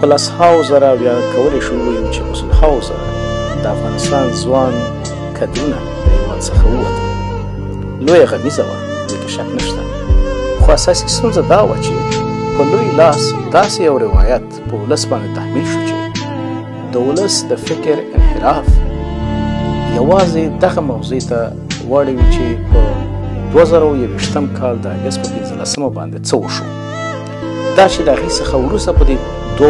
په لسهاوو زره بیا کولی شو ووایو چې په سلهاوو زره د افغانستان ځوان کدرونه د هېواد څخه ووتل. لویه غمیزه وه، دې کې شک نشته، خو اساسي ستونزه دا وه چې په لوی لاس داسې یو روایت په ولس باندې تحمیل شو چې د ولس د فکر انحراف یوازې دغه موضوع ته واړوي چې په 2021 کال د اګست په 15 باندې څه وشو، دا چې د هغې څخه وروسته په دې 2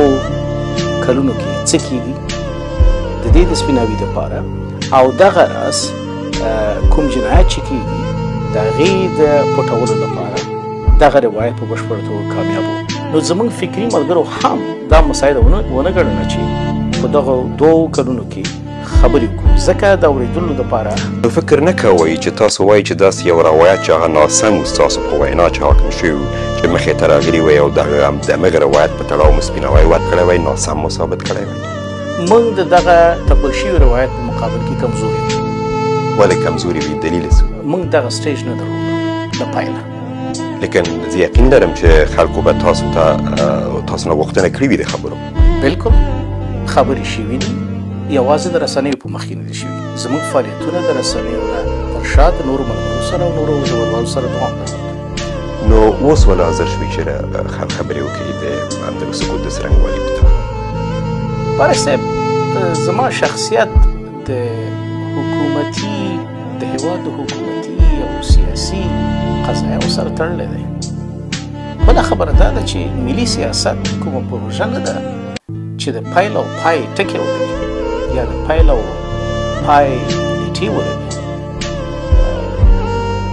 کلونو کې څه کېږي د دې د سپیناوي دپاره او دغه راز کوم جنایت چې کېږي د هغې د پټولو لپاره دغه روایت په بشپړه توګه کامیاب و. نو زموږ فکري ملګرو هم دا مسایده ونه ګڼله چې په دغه 2 کلونو کې خبرې وکړو، ځکه د اورېدلو دپاره نو فکر نه کوئ چې تاسو وایئ چې داسې یو روایت چې هغه ناسم و ستاسو په وینا چې حاکم شوي و چې مخې ته راغلي وی او د همغه روایت په تړاو مو سپیناوی ورکړی وی، ناسم مو ثابت کړی وی؟ موږ د دغه تپل شوي روایت په مقابل کې کمزوري وو. ولې کمزوري وي؟ دلیل یې څه؟ موږ دغه سټیج نه درلوده د پایله، لیکن زه یقین لرم چې خلکو به تاسو نه غوښتنه کړې وي د خبرو. بلکل خبرې شوي دي، یوازې د رسنیو په مخ کې نه دي شوي. زموږ فعالیتونه د رسنیو نه تر شا د نورو ملګرو سره او نورو ژورنالو سره دوام درلود. نو اوس ولې حاضر شوي چې خبرې وکړي د همدغه سقوط د څرنګوالي په تړاو؟ فارس صاحب، زما شخصیت د حکومتي د هېواد د حکومتي او سیاسي قضایاو سره تړلی دی. بله خبره دا ده چې ملي سیاست کومه پروژه نه ده چې د پیل او پای ټکې ولري یا د پیل او پای نیټې ولري.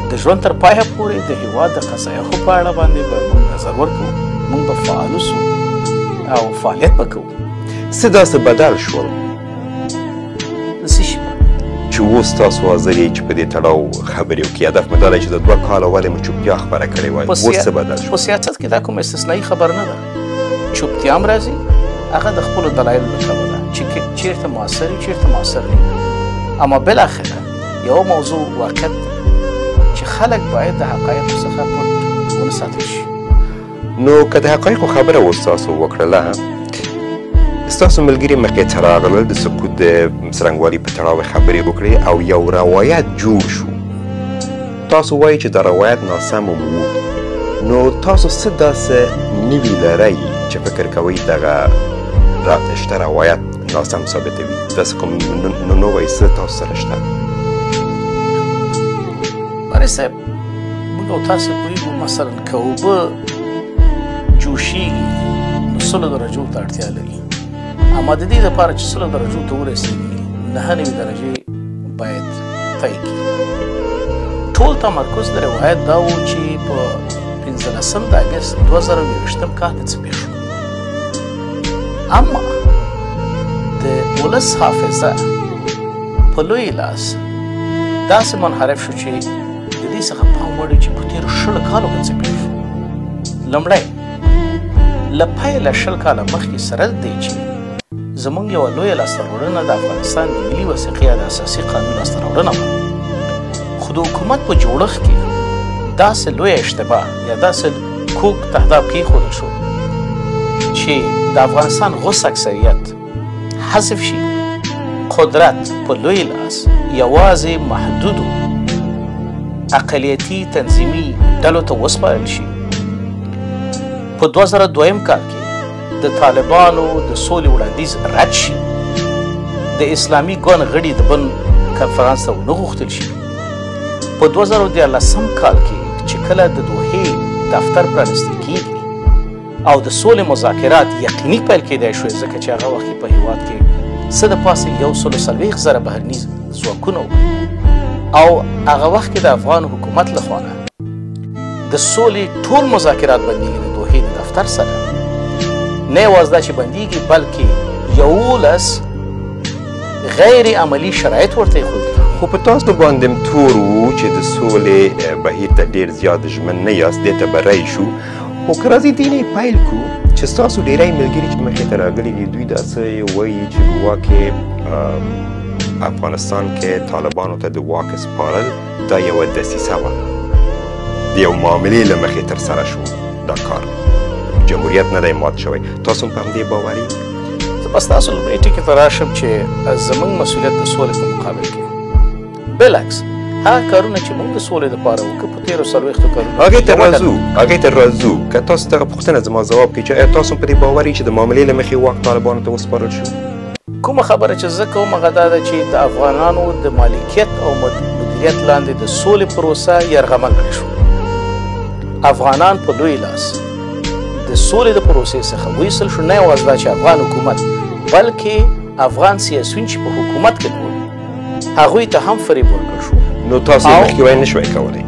د ژوند تر پایه پورې د هېواد د قضایاو په اړه باندې به موږ نظر ورکوو، موږ به فعال اوسو او فعالیت به کوو. څه داسې بدل شول د څه شي چې اوس تاسو حاضر یې چې په دې تړاو خبرې وکړي؟ هدف مې دا دی چې د 2 کاله ولې مو چوپتیا خپره کړې وای، اوس څه بدل شول؟ په سیاست کې دا کوم استثنایي خبر نه ده. چوپتیا هم راځي، هغه د خپلو دلایلو له کبله چې چېرته مؤثر وي چېرته مؤثر نه وي. اما بالاخره یوه موضوع واقعیت چې خلک باید د حقایقو څخه پټ ونه ساتل شي. نو که د حقایقو خبره اوس تاسو وکړله، ستاسو ملګري مخې ته راغلل، د سقوط د څرنګوالي په تړاو خبرې وکړې او یو روایت جوړ شو. تاسو وایئ چې دا روایت ناسم و، نو تاسو څه داسې نوي لرئ چې فکر کوئ دغه شته روایت ناسم ثابتوي؟ داسې کوم نوی څه تاسو سره شته؟ باري صاحب، موږ او تاسې پوهېږو مثلا که اوبه جوشیږي نو 100 درجو ته اړتیا لري، اما د دې لپاره چې 100 درجو ته ورسېږي 9 درجې باید طی کړي. ټول تمرکز د روایت دا و چې په 15 د اګست 2021 کال کې څه پېښ شو. اما د ولس حافظه په لوی لاس داسې منحرف شو چې د دې څخه پام وړی چې په تېرو 20 کالو کې څه پېښ شو. لومړی له پیله 20 کاله مخکې سره دی چې زموږ یوه لویه لاسته راوړنه د افغانستان د ملي وثیقې یا د اساسي قانون لاسته راوړنه وه، خو د حکومت په جوړښت کې داسې لویه اشتباه یا داسې کوږ تهداب کېښودل شو چې د افغانستان غوڅ اکثریت حذف شي، قدرت په لوی لاس یوازې محدودو اقلیتي تنظیمي ډلو ته وسپارل شي. په 2002 کال کې د طالبانو د سولې وړاندیز رد شي، د اسلامي ګوند غړي د بن کنفرانس ته ونه غوښتل شي. په 2013 کال کې چې کله د دوحې دفتر پرانیستل کېږي او د سولې مذاکرات یقیني پیل کېدای شوی، ځکه چې هغه وخت په هېواد کې څه د پاسه 140,000 بهرني ځواکونه وو او هغه وخت کې د افغان حکومت لخوا نه د سولې ټول مذاکرات بندېږي د دوحې د دفتر سره. نه یوازې دا چې بندېږي بلکې 11 غیر عملي شرایط ورته ایښودل. خو په تاسو باندې هم تور و چې د سولې بهیر ته ډېر زیات ژمن نه یاست، دې ته بری شو. خو که راځئ دې نه پیل کړو چې ستاسو ډېری ملګري چې مخې ته راغلي دي دوی داسې وایي چې ګواکې افغانستان کې طالبانو ته د واک سپارل دا یوه دسیسه وه، د یو معاملې له مخې ترسره شو دا کار. جمهوریت نه دی مات شوی. تاسو په همدې باور یې؟ زه به ستاسو لومړۍ ټکي ته راشم چې زموږ مسؤلیت د سولې په مقابل کې بالعکس هغه کارونه چې موږ د سولې دپاره وکړو په تېرو 40 کلونو هغې ته راځو. که تاسو دغه پوښتنه زما ځواب کړي چې آیا تاسو په دې باور یې چې د معاملې له مخې واک طالبانو ته وسپارل شو؟ کومه خبره چې زه کوم هغه دا ده چې د افغانانو د مالکیت او مدیریت لاندې د سولې پروسه یرغمل کړې شو. افغانان په لوی لاس د سولې د پروسې څخه وایستل شو. نه یوازې دا چې افغان حکومت بلکې افغان سیاسیون چې په حکومت کې وو هغوی ته هم فریب ورکړل شو. نو تاسو یې مخنیوی نه شوی کولی؟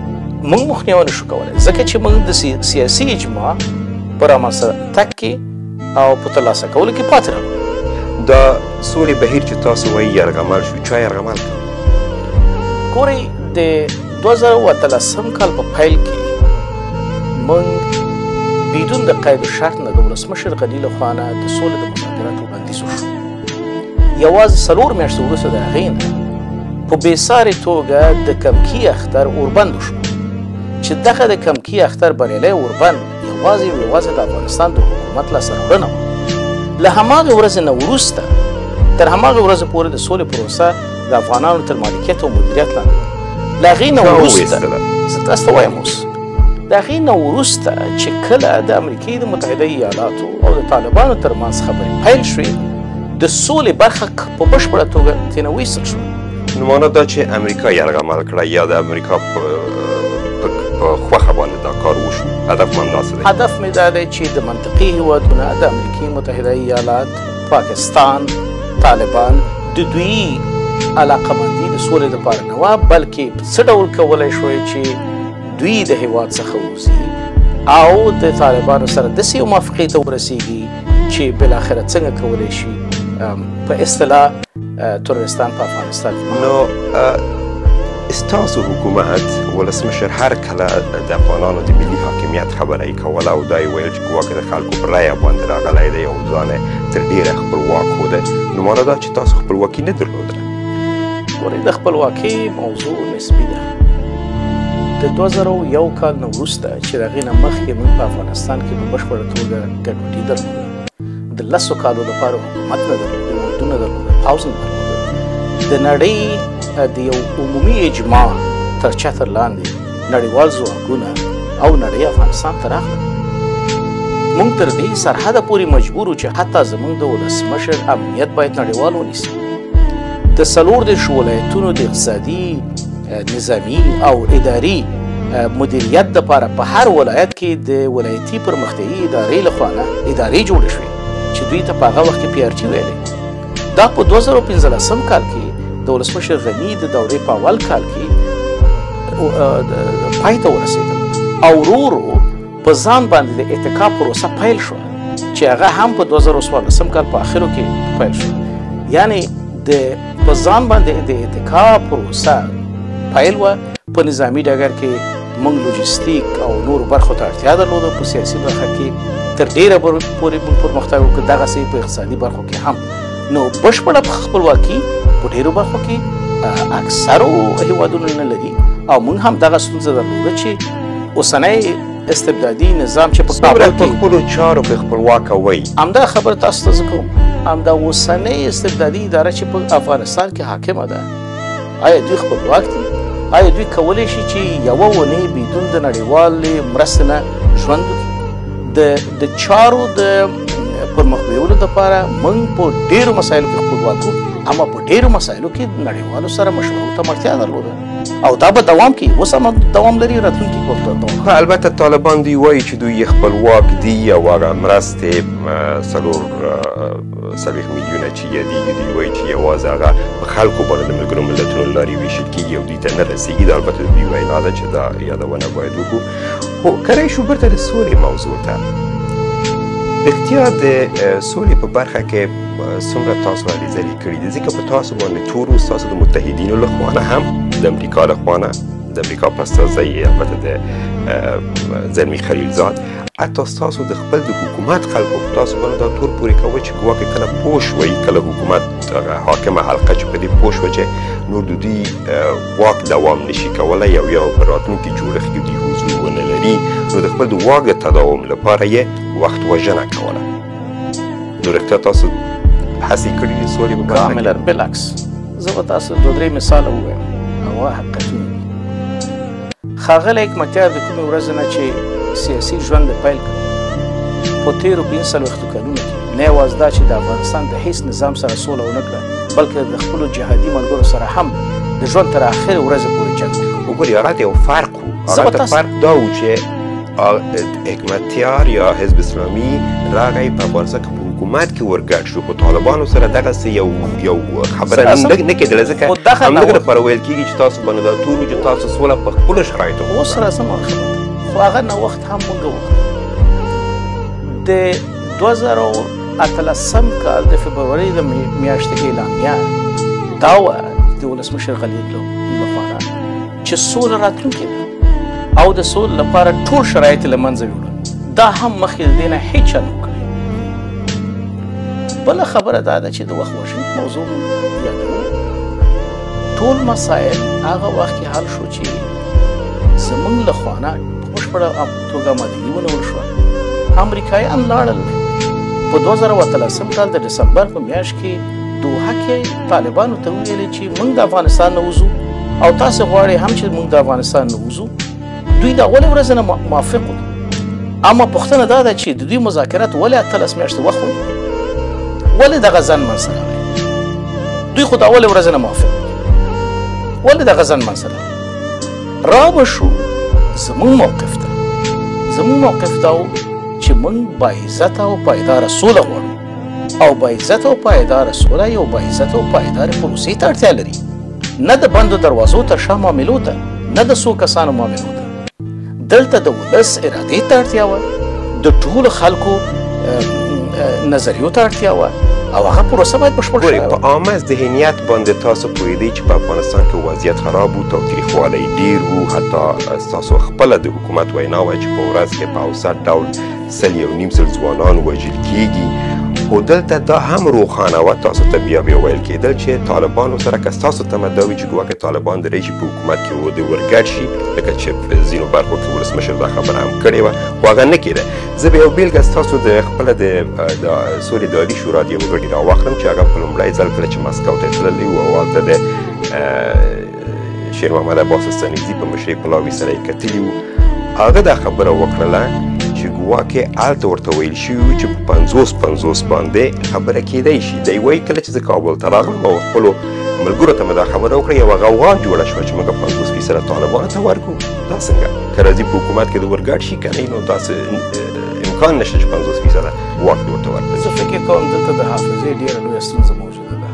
موږ مخنیوی نه شو کولی ځکه چې موږ د سیاسي اجماع په رامنځته تګ کې او په ترلاسه کولو کې پاتې راغلو. دا سولې بهیر چې تاسو وایي یرغمل شو، چا یرغمل کړ؟ ګورئ د 2013 کال په پیل کې موږ بدون د قید و شرط نه د ولسمشر غني له خوا نه د سولې د مذاکراتو وړاندیز وشو. یوازې 4 میاشتې وروسته د هغې نه په بېسارې توګه د کمکي اختر اوربند وشو چې دغه د کمکي اختر بریالی اوربند یوازې د افغانستان د حکومت لاسته راوړنه وه. له هماغې ورځې نه وروسته تر هماغې ورځې پورې د سولې پروسه د افغانانو تر مالکیت او مدیریت لاندې. له هغې نه وروسته زه تاسو ته وایم اوس د هغې نه وروسته چې کله د امریکې د متحده ایالاتو او د طالبانو ترمنځ خبرې پیل شوې د سولې برخه په بشپړه توګه ترېنه وایستل شوه. نو معنا دا چې امریکا یرغمل کړه یا د امریکا په خوښه باندې دا کار وشو؟ هدف مې همداسې دی. هدف مې دا دی چې د منطقې هیوادونه د امریکې متحده ایالات، پاکستان، طالبان د دوی علاقمندي د سولې دپاره نه وه بلکې څه ډول کولی شوی چې دوی د هیواد څخه ووځي او د طالبانو سره داسې یو موافقې ته ورسیږي چې بالاخره څنګه کولی شي په اصطلاح ترورستان په افغانستان کې. نو ستاسو حکومت ولسمشر هر کله د افغانانو د ملي حاکمیت خبره یې کوله او دا یې ویل چې ګواکې د خلکو په رایه باندې راغلی دی او ځان یې تر ډېره خپلواک ښوده. نو معنا دا چې تاسو خپلواکي نه درلودله؟ ګورئ د خپلواکۍ موضوع نسبي ده. د 2001 کال نه وروسته چې د هغې نه مخکې موږ په افغانستان کې په بشپړه توګه ګډوډي درلوده. د 10 کالو لپاره حکومت نه درلوده، اردو نه درلوده، پوځ نه درلوده. د نړۍ د یو عمومي اجماع تر چتر لاندې نړیوال ځواکونه او نړۍ افغانستان ته راغله. موږ تر دې سرحده پورې مجبور وو چې حتی زموږ د ولسمشر امنیت باید نړیوال ونیسي. د 14 ولایتونو د اقتصادي، نظامي او اداري مدیریت دپاره په هر ولایت کې د ولایتي پرمختیایي ادارې لخوا نه ادارې جوړې شوې چې دوی ته په هغه وخت کې PRT ویلې. دا په 2015 کال کې د ولسمشر غني د دورې په اول کال کې پای ته ورسېدل او ورو ورو په ځان باندې د اتکا پروسه پیل شوه چې هغه هم په 2014 کال په آخرو کې پیل شو. یعنی په ځان باندې د اتکا پروسه پیل وه. په نظامي ډګر کې موږ لوجستیک او نورو برخو ته اړتیا درلوده. په سیاسي برخه کې تر ډېره پورې موږ پرمختګ وکړو، دغسې په اقتصادي برخو کې هم. نو بشپړه خپلواکي په ډېرو برخو کې اکثرو هیوادونو نه لري او موږ هم دغه ستونزه درلوده چې اوسنی استبدادي نظام چې په کابل کې په خپلو چارو کې خپلواکه وایي. همدا خبره تاسو ته زه کوم. همدا اوسنۍ استبدادي اداره چې په افغانستان کې حاکمه ده، آیا دوی خپلواک دي؟ آیا دوی کولی شي چې یوه اونۍ بدون د نړیوالې مرستې نه ژوند وکړي؟ د چارو د پرمخ بیولو دپاره موږ په ډېرو مسایلو کې خپلواک وو، اما په ډېرو مسایلو کې نړیوالو سره مشورو ته اړتیا درلوده او دا به دوام کوي. اوس هم دوام لري، راتلونکي کې به دوام کوي. البته طالبان دوی وایي چې دوی خپلواک دي او هغه مرستې 40 میلیونه چې یادېږي دوی وایي چې یوازې هغه په خلکو باندې د ملګرو ملتونو له لارې ویشل کېږي او دوی ته نه رسېږي. دا البته د دوی وینا ده چې دا یادونه باید وکړو. خو کله شو بیرته د سولې موضوع ته. رښتیا د سولې په برخه کې څومره تاسو هلې ځلې کړي دي؟ ځکه په تاسو باندې تورو ستاسو د متحدینو له خوا نه هم د امریکا له خوا نه د امریکا په استازی البته د زلمي خلیلزاد حتی ستاسو د خپل د حکومت خلکو په تاسو باندې دا تور پورې کوي چې ګواکې کله پوه شوئ کله حکومت حاکمه حلقه چې په دې پوه شوه چې نور د دوی واک دوام نشي کولی یو په راتلونکي جوړښت کې دوی حضور ونه لري نو د خپل د واک د تداوم لپاره یې وخت وژنه کوله نو رښتیا تاسو هڅې کړي دي سولې په باره کې کاملا بالعکس زه به تاسو دوه درې مثاله ووایم او حقیقتونه دي ښاغلی حکمتیار د کومې ورځې نه چې سیاسي ژوند یې پیل کړ په تېرو 45 کلونو کې نه یوازې دا چې د افغانستان د هیڅ نظام سره سوله ونه کړه بلکې د خپلو جهادي ملګرو سره هم د ژوند تر اخرې ورځې پورې جنګ وکړ وګورئ هغه یو فرق و هغه فرق دا و چې حکمتیار یا حزب اسلامي راغی په افغانستان کې په حکومت کې ورګډ شو په طالبانو سره دغسې یو خبره نه کېدله ځکه همدغه لپاره ویل کېږي چې تاسو باندې دا تور و چې تاسو سوله په خپلو شرایطو اوس راځم خبره خو هغه نوښت هم موږ وکړو د 2018 کال د فبرورۍ د میاشتې اعلامیه دا وه د ولسمشر غني لخوا چې سوله راتلونکې ده او د سولې لپاره ټول شرایط له منځه یوړل دا هم مخکې د دې نه هیڅ چا نه وکړی بله خبره دا ده چې د وخت وژنې موضوع یادوو ټول مسایل هغه وخت کې حل شو چې زموږ له خوا نه په بشپړه توګه آمادګي ونیول شوه امریکایان لاړل په 2013 کال د ډسمبر په میاشت کې دوحه کې طالبانو ته وویلې چې موږ د افغانستان نه وځو او تاسو غواړئ هم چې موږ د افغانستان نه وځو دوی د اولې ورځې نه موافق وو اما پوښتنه دا ده چې د دوی مذاکرات ولې 18 میاشتې وخت ونیو ولې دغه ځنډ منځته راغی دوی خو د اولې ورځې نه موافق وو ولې دغه ځنډ منځته راغی رابه شو زموږ موقف ته زموږ موقف دا و چې موږ باعزته او پایداره سوله غواړو او باعزته او پایداره سوله یو باعزته او پایداره پروسې ته اړتیا لري نه د بندو دروازو تر شا معاملو ته نه د څو کسانو معاملو ته دلته د ولس ارادې ته اړتیا وه د ټولو خلکو نظریو ته اړتیا وه او هغه پروسه باید بشپړ شوې په عامه ذهنیت باندې تاسو پوهېدئ چې په افغانستان کې وضعیت خراب و تاوتریخوالی ډېر و حتی ستاسو خپله د حکومت وینا وه چې په ورځ کې په اوسط ډول 1.5 ځوانان وژل کېږي خو دلته دا هم روښانه وه تاسو ته بیا ویل کېدل چې طالبانو سره که ستاسو تمه دا وي چې ګواکې طالبان د رژیم په حکومت کې د ورګډ شي لکه چې په ځینو برخو کې ولسمشر دا خبره هم کړې وه خو هغه نه کېده زه به یو بېلګه ستاسو د خپله د سولې د عالي شورا د یو غړي راواخلم چې هغه په لومړی ځل کله چې مسکو ته تللی و او هلته د شیر محمد عباس ستانکزي په مشرۍ پلاوي سره یې کتلي وو هغه دا خبره وکړله چې ګواکې هلته ورته ویل شوي وو چې په 50-50 باندې خبره کېدی شي دی وایي کله چې زه کابل ته راغلم او خپلو ملګرو ته مې دا خبره وکړه یوه غوغا جوړه شوه چې موږ 50% طالبانو ته ورکړو دا څنګه که راځي په حکومت کې د ورګډ شي که نه نو داسې امکان نشته چې 50% واک دې ورته ورکړي زه فکر کوم دلته د حافظې ډېره لویه ستونزه موجوده ده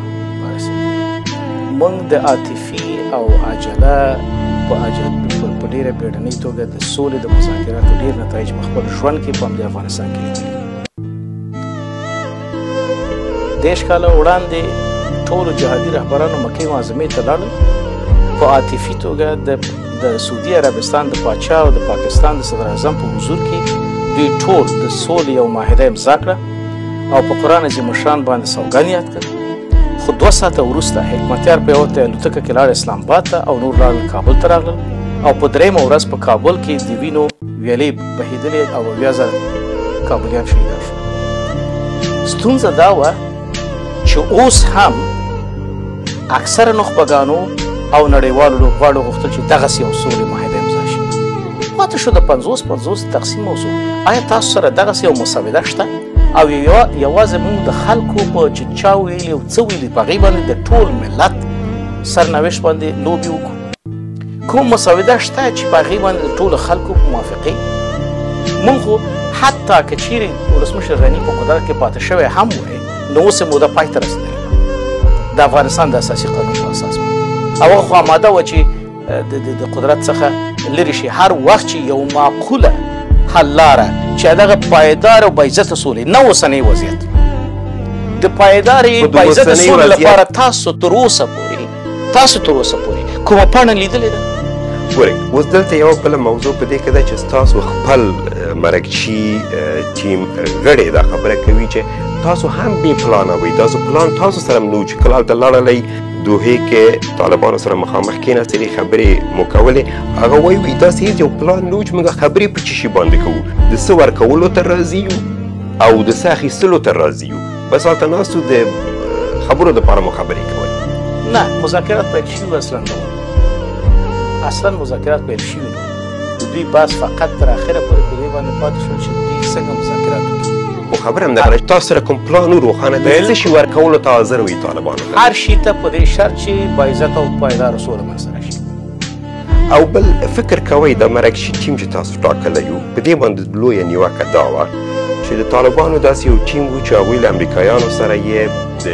موږ د عاطفي او عجله په ډېره بیړنۍ توګه د سولې د مذاکراتو ډېر نتایج په خپل ژوند کې په همدې افغانستان کې لیدلي 10 کاله وړاندې ټولو جهادي رهبرانو مکې معظمې ته لاړل په عاطفي توګه د سعودي عربستان د پاچا او د پاکستان د صدر اعظم په حضور کې دوی ټول د سولې یو معاهده امضا کړه او په قرآن عظیم الشان باندې سوګند یاد کړ خو 2 ساعته وروسته حکمتیار په یوه الوتکه کې لاړ اسلام آباد ته او نور لاړل کابل ته راغلل او په 3مه ورځ په کابل کې د وینو ویالې بهېدلې او 8000 کابلیان شهیدان شول ستونزه دا وه چې اوس هم اکثره نخبګانو او نړیوالو لوبغاړو غوښتل چې دغسې یو سولې معاهده امضا شي پاتې شو د 50-50 تقسیم موضوع آیا تاسو سره دغسې یو مسوده شته او یوازې موږ د خلکو په چې چا ویلي او څه ویلي په هغې باندې د ټول ملت سرنوشت باندې لوبې وکړو کوم مسوده شته چې په هغې باندې د ټولو خلکو په موافقې موږ خو حتی که چیرې ولسمشر غني په قدرت کې پاتې شوی هم وای نو اوس یې موده پای ته رسېدلې د افغانستان د اساسي قانون په اساس باندې او هغه خو آماده وه چې د قدرت څخه لرې شي هر وخت چې یو معقوله حل لاره چې دغه پایدار او باعزته سولې نه اوسنی وضعیت د پایدارې باعزته سولې لپاره تاسو تر اوسه پورې کومه پاڼه لیدلې ده ګورئ اوس دلته یوه بله موضوع په دې کې ده چې ستاسو خپل مرکچي ټیم غړي دا خبره کوي چې تاسو هم بې پلانه وئ تاسو پلان تاسو سره هم نه و چې کله هلته لاړلی دوحې کې طالبانو سره مخامخ کېناستلې خبرې مو کولې هغه وایي داسې هېڅ یو پلان نه و چې موږ خبرې په څه شي باندې کوو د څه ورکولو ته راضي یو او د څه اخیستلو ته راضي یو بس هلته ناستو د خبرو دپاره مو خبرې کولې نه مذاکرات پیل شوي اصلا نه و اصلا مذاکرات پیل شوي نه د دوی بحث فقط تر اخره پورې په دې باندې پاتې شول چې دوی څنګه مذاکرات وکړي خو خبره هم دغه تاسو سره کوم پلان و روښانه دی څه شي ورکولو ته حاضر وي طالبانو ته هر شي ته په دې شرط چې باعزته او پایداره سوله منځته راشي او بل فکر کوئ د مرکشي ټیم چې تاسو ټاکلی یو په دې باندې لویه نیوکه دا وه چې د طالبانو داسې یو ټیم و چې هغوی له امریکایانو سره یې د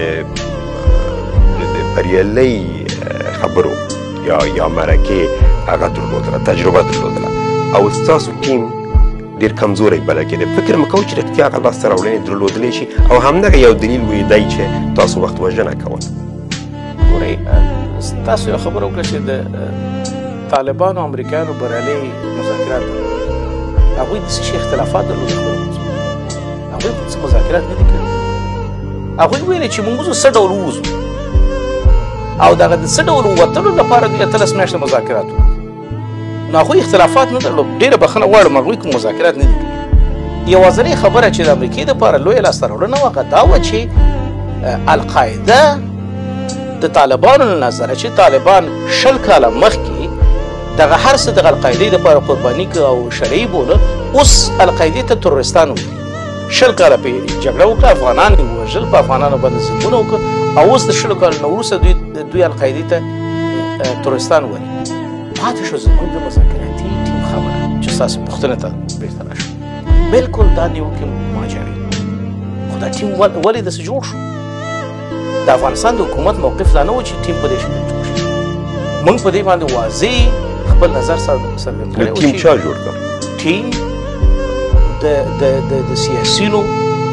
بریالۍ خبرو یا مرکې هغه درلودله تجربه درلودله او ستاسو ټیم ډېر کمزوری بله کېده فکر مه کوو چې رښتیا هغه لاسته راوړنې درلودلی شي او همدغه یو دلیل وی دی چې تاسو وخت وژنه کول ګورئ تاسو یو خبره وکړه چې د طالبانو امریکایانو بریالي مذاکرات هغوی د څه شي اختلافات درلودل خبره هغوی خو څه مذاکرات نه دي کړي هغوی ویلې چې موږ څه ډول ووځو او دغه د څه ډول ووتلو لپاره دوی 18 میاشتې مذاکرات وکړو نو هغوی اختلافات نه درلود ډېره بخښنه غواړم هغوی کوم مذاکرات نه دي کړي یوازینۍ خبره چې د امریکې دپاره لویه لاسته راوړنه وه هغه دا وه چې القاعده د طالبانو له نظره چې طالبان 20 کاله مخکې دغه هر څه دغه القاعدې دپاره قرباني که او شرعي بوله اوس القاعدې ته تروریستان ویلي 20 کاله پرې جګړه وکړه افغانان یې ووژل په افغانانو باندې ظلمونه وکړه او اوس د 20 کالو نه وروسته دوی القاعدې ته تروریستان وایي پاتې شو زموږ د مذاکراتي ټیم خبره چې ستاسې پوښتنې ته بېرته راشو بلکل دا نیوکې ماجرې خو دا ټیم ولې داسې جوړ شو د افغانستان د حکومت موقف دا نه و چې ټیم په دې شکل جوړ شي موږ په دې باندې واضح خپل نظر څرګند کړی و ټیم چا جوړ کړ ټیم د سیاسینو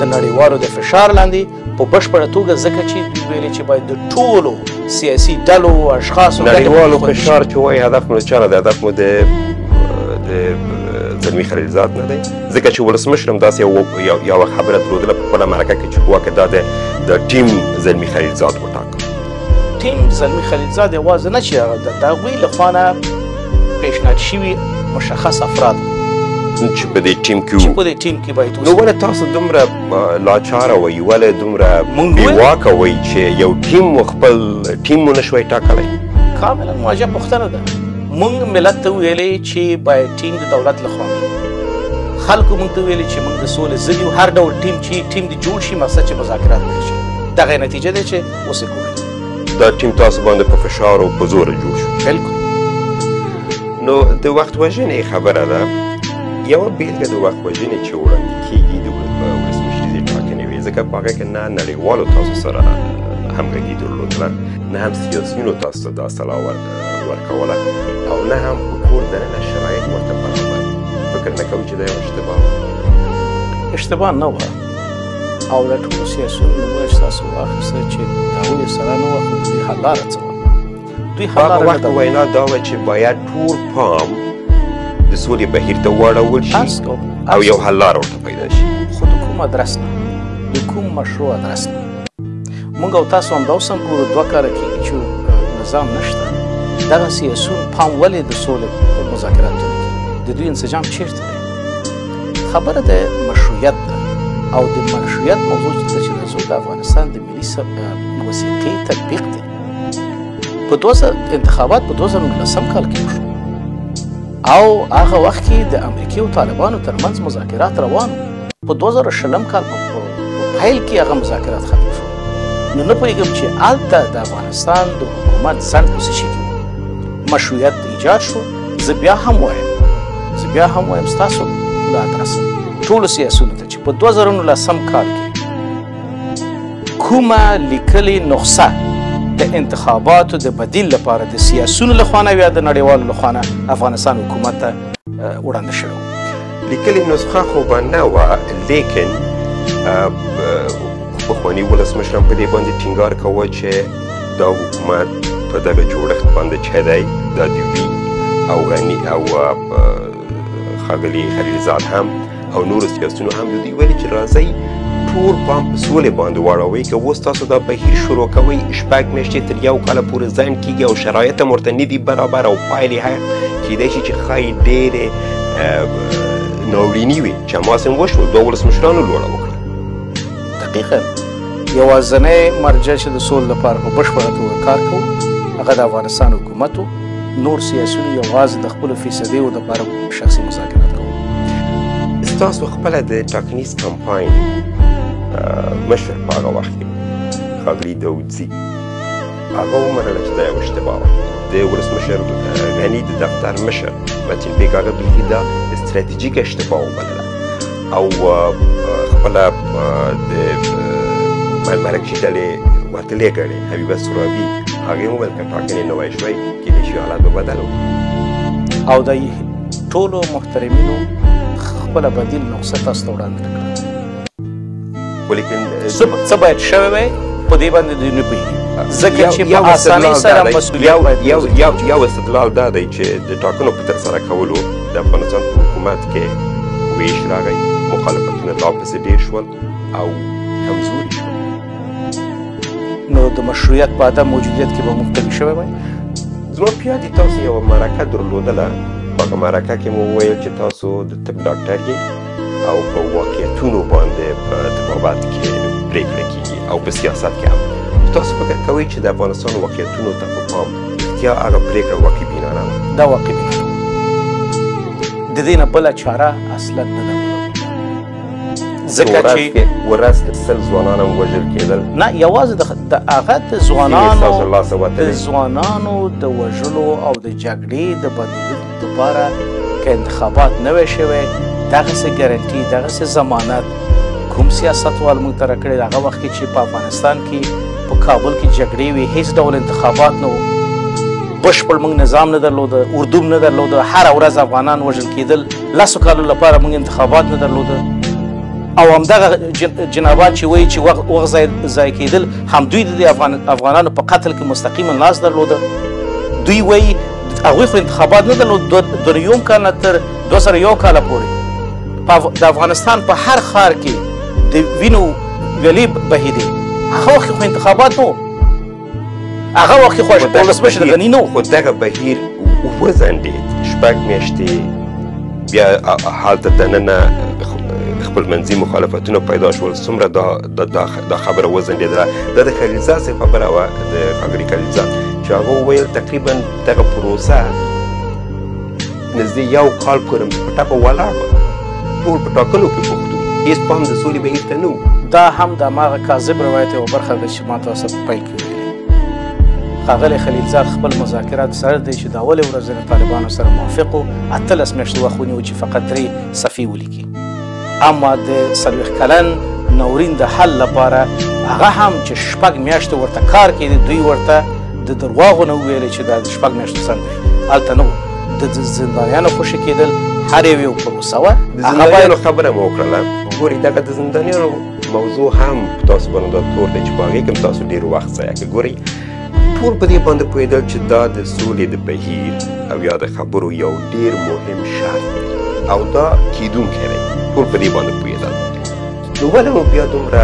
د نړیوالو د فشار لاندې په بشپړه توګه ځکه چې دوی ویلې چې باید د ټولو سیاسي ډلو او اشخاصو نړیوالو فشار چې وایي هدف مو د چا نه دی هدف مو د زلمي خلیلزاد نه دی ځکه چې ولسمشر هم داسې یوه خبره درلودله په خپله مرکه کې چې ګواکې دا د ټیم زلمي خلیلزاد وټاکه ټیم زلمي خلیلزاد یوازې نه چې هغه د هغوی له خوا نه پیشنهاد شوي مشخص افراد چې په دې ټیم کې چې په دې ټیم کې باید نو ولې تاسو دومره لاچاره وایي ولې دومره بېواکه وایي چې یو ټیم مو خپل ټیم مو نشوی ټاکلی کاملا مواجه پوښتنه ده موږ ملت ته ویلې چې باید ټیم د دولت له خوا وي خلکو موږ ته ویلې چې موږ د سولې ضد یو هر ډول ټیم چې ټیم دې جوړ شي مقصد چې مذاکرات پیل شي دغه نتیجه ده چې اوس یې ګورئ دا ټیم تاسو باندې په فشار او په زوره جوړ شو بلکل نو د وخت وژنې خبره ده یوه بېلګه د وخت وژنې چې وړاندې کېږي د ولسمشریزې ټاکنې وي ځکه په هغه کې نه نړیوالو تاسو سره همغږي درلودله نه هم سیاسیونو تاسو ته دا سلا ورکوله او نه هم په کور دننه شرایط ورته برابر فکر نه کوئ چې دا یو اشتباه نه وه او د ټولو سیاسیونو نومونه چې تاسو واخیسته چې د هغوی سره نه وه خو د دوی حل لاره څه وه دوی حل لاره وخت وینا دا وه چې باید ټول پام د سولې بهیر ته واړول شي او یو حل لاره ورته پیدا شي خو د کوم ادرس نه د کوم مشروع ادرس نه موږ او تاسو همدا اوس هم ګورو 2 کاله کېږي چې نظام نشته دغه سیاسون پام ولې د سولې په مذاکراتو نه کوي د دوی انسجام چیرته دی خبره د مشروعیت ده او د مشروعیت موضوع چې راځو د افغانستان د ملي وثیقې تطبیق دی په انتخابات په 2019 کال کې وشو او هغه وخت کې د امریکې او طالبانو ترمنځ مذاکرات روان په 2020 کال په پیل کې هغه مذاکرات ختم شو نو نه پوهېږم چې هلته د افغانستان د حکومت ځنډ په څه شي کې مشروعیت ایجاد شو زه بیا هم وایم ستاسو له ادرسه ټولو سیاسونو ته چې په 2019 کال کې کومه لیکلې نسخه د انتخاباتو د بدیل لپاره د سیاسونو لخوا نه یا د نړیوالو لخوا نه افغانستان حکومت ته وړاندې شوی لیکلې نسخه خو به نه وه لیکن پخواني ولسمشر هم په دې باندې ټینګار کوه چې دا حکومت په دغه جوړښت باندې چې دی دا د وي او ښاغلي خلیلزاد هم او نورو سیاسیونو هم د دوی ویلي چې راځئ ټول پام په سولې باندې واړوئ که اوس تاسو دا بهیر شروع کوئ 6 میاشتې تر 1 کاله پورې ځنډ کیږي او شرایط هم ورته نه دي برابر او پایلې کیدای شي چې ښایي ډېرې ناوریني وي چې هماسې هم وشول 2 ولسمشرانو لوړه وکړه. دقیقا یوازینی مرجع چې د سولې لپاره په بشپړه توګه کار کوو هغه د افغانستان حکومت و. نور سیاسیون یوازې د خپلو فیصدیو لپاره شخصي مذاکرات کوو. ستاسو خپله د ټاکنیز کمپاین مشر په هغه وخت کې ښاغلي داودزي هغه ومنله چې دا یو اشتباه وه. د ولسمشر غني د دفتر مشر متین بیګ هغه بیخي دا استراتیژیکه اشتباه وبلله او خپله د مرکزي ډلې وتلې ګڼې حبیبه سرابي هغې وویل که ټاکنې نه وای شوی کیدای شي حالات به بدل وکړي او د ټولو محترمینو خپله بدیل نسخه تاسو ته وړاندې کړه. ولیکن څه باید شوی وی په دې باندې دوی نه پوهېږي ځکه چې په اسانۍ سره مسؤلیت باید یو استدلال دا دی چې د ټاکنو په ترسره کولو د افغانستان په حکومت کې ویش راغی مخالفتونه لا پسې ډېر شول او کمزوري شول. نو د مشروعیت په عدم موجودیت کې به مبتلي شوی وای. زما په یاد تاسو یوه مرکه درلودله په هغه مرکه کې مو وویل چې تاسو د طب ډاکټر یې او په واقعیتونو باندې په طبابت کې پرېکړه کېږي او په سیاست کې هم تاسو فکر کوئ چې د افغانستان واقعیتونو ته په پام رښتیا هغه پرېکړه واقع بینانه وه؟ دا واقع بینانه وه. د دې نه بله چاره اصلا نه ده ځکه چې ورځ کې 100 ځوانان هم وژل کېدل. نه یوازې د هغه د ځوانانو د وژلو او د جګړې د بندېدو دپاره که انتخابات نه وی شوی دغسې ګارنټي دغسې ضمانت کوم سیاستوال موږ ته راکړی هغه وخت کې چې په افغانستان کې په کابل کې جګړې وې هیڅ ډول انتخابات نه و بشپړ موږ نظام نه درلوده اردو نه درلوده هره ورځ افغانان وژل کېدل 10 کالو لپاره موږ انتخابات نه درلوده او همدغه جنابان چې وایي چې وخت ضایع کېدل همدوی د افغانانو په قتل کې مستقیما لاس درلوده. دوی وایي هغوی خو انتخابات نه درلود 2001 کال نه تر 2001 کاله پورې د افغانستان په هر ښار کې د وینو ویلې بهېدې هغه وخت خو انتخابات نه و هغه وخت خو ولسمشر غني نه و خو دغه بهیر وځنډېد 6 میاشتې بیا هلته دننه خپل منځي مخالفتونه پیدا شول څومره دا خبره وځنډېدله دا د خلیلزاد صاحب خبره وه د ښاغلي خلیلزاد چې هغه وویل تقریبا دغه پروسه نږدې 1 کال پورې په ټپه ولاړ وه ټول په ټاکنو کې بوخت وو هېڅ پام د سولې بهیر ته نه و. دا هم د هماغه کاذب روایت یوه برخه ده چې ما تاسو په پیل کې ویلې. ښاغلی خلیلزاد خپل مذاکرات سره دی چې د اولې ورځې د طالبانو سره موافق و 18 میاشتې وخت ونیو چې فقط 3 صفحې ولیکي اما د 40 کلن ناورین د حل لپاره هغه هم چې 6 میاشتې ورته کار کېدی دوی ورته د درواغو نه وویلې چې دا د 6 میاشتو څنګه دی هلته نه و د زندانیانو خوشي کېدل هر یو یو پروسه وه. د زندانیانو خبره مو وکړله ګورئ دغه د زندانیانو موضوع هم تاسو باندې دا تور دی چې په هغې کې هم تاسو ډېر وخت ضایع کړئ. ګورئ ټول په دې باندې پوهېدل چې دا د سولې د بهیر او یا د خبرو یو ډېر مهم شرط دی او دا کیدونکی دی ټول په دې باندې پوهېدل نو ولې مو بیا دومره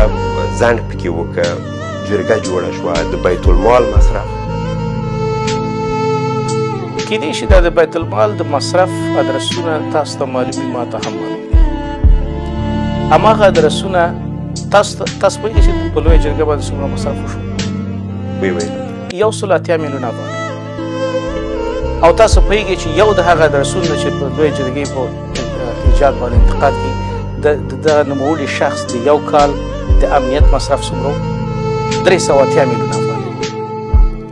ځنډ پکې وکړه جرګه جوړه شوه د بیت المال مصرف کېدای شي دا د بیت المال د مصرف ادرسونه تاسو ته معلوم ما ته هم معلوم دي هماغه ادرسونه تاسو پوهېږئ چې په لویه جرګه باندې څومره مصرف وشو 180 میلیونه افغانۍ او تاسو پوهېږئ چې یو د هغه ادرسونه چې په لویه جرګې په ایجاد باندې انتقاد کوي د دغه نوموړي شخص د یو کال د امنیت مصرف څومره 380 میلیونه افغانۍ.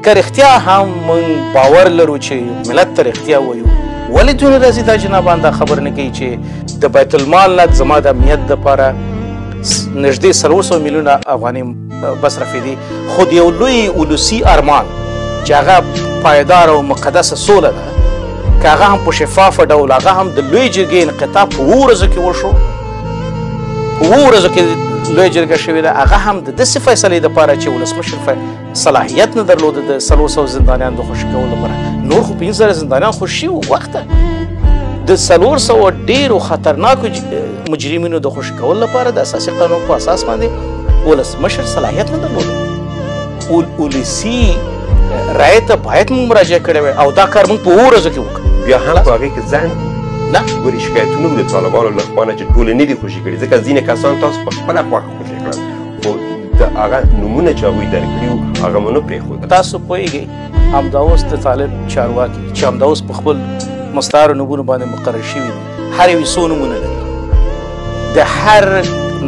که رښتیا هم موږ باور لرو چې ملت ته رښتیا وایو ولې دوی راځي دا جنابان دا خبر نه کوي چې د بیت المال نه زما د امنیت دپاره نږدې 300 میلیونه افغانۍ مصرفېدي خو د یو لوی ولسي ارمان چې هغه پایدار او مقدسه سوله ده که هغه هم په شفافه ډول هغه هم د لویې جرګې انقطاع په 7 ورځو کې وشو په 7 ورځو کې لویه جرګه شوې ده هغه هم د داسې فیصلې دپاره چې ولسمشر صلاحیت نه درلوده د 400 زندانیانو د خوشي کولو لپاره نور خو 15 زندانیان خوشي شوي وو وخته د 400 ډېرو خطرناکو مجرمینو د خوشي کولو لپاره د اساسي قانون په اساس باندې ولسمشر صلاحیت نه درلوده ولسي رایې ته باید موږ مراجعه کړې وای او دا کار موږ په 2 ورځو کې وکړو بیا هم په هغې کې ځنډ نه ګورې شکایتونه د طالبانو له خوا نه چې ټولې نه دي خوشي کړي ځکه ځینې کسان تاسو په خپله خوښه خوشي کړل خو د هغه نومونه چې هغوی درکړي وو هغه مو نه پرېښودل تاسو پوهېږئ همدا اوس د طالب چارواکي چې همدا اوس په خپل مستعارو نومونو باندې مقرر شوي دي هر یو څو نومونه لري د هر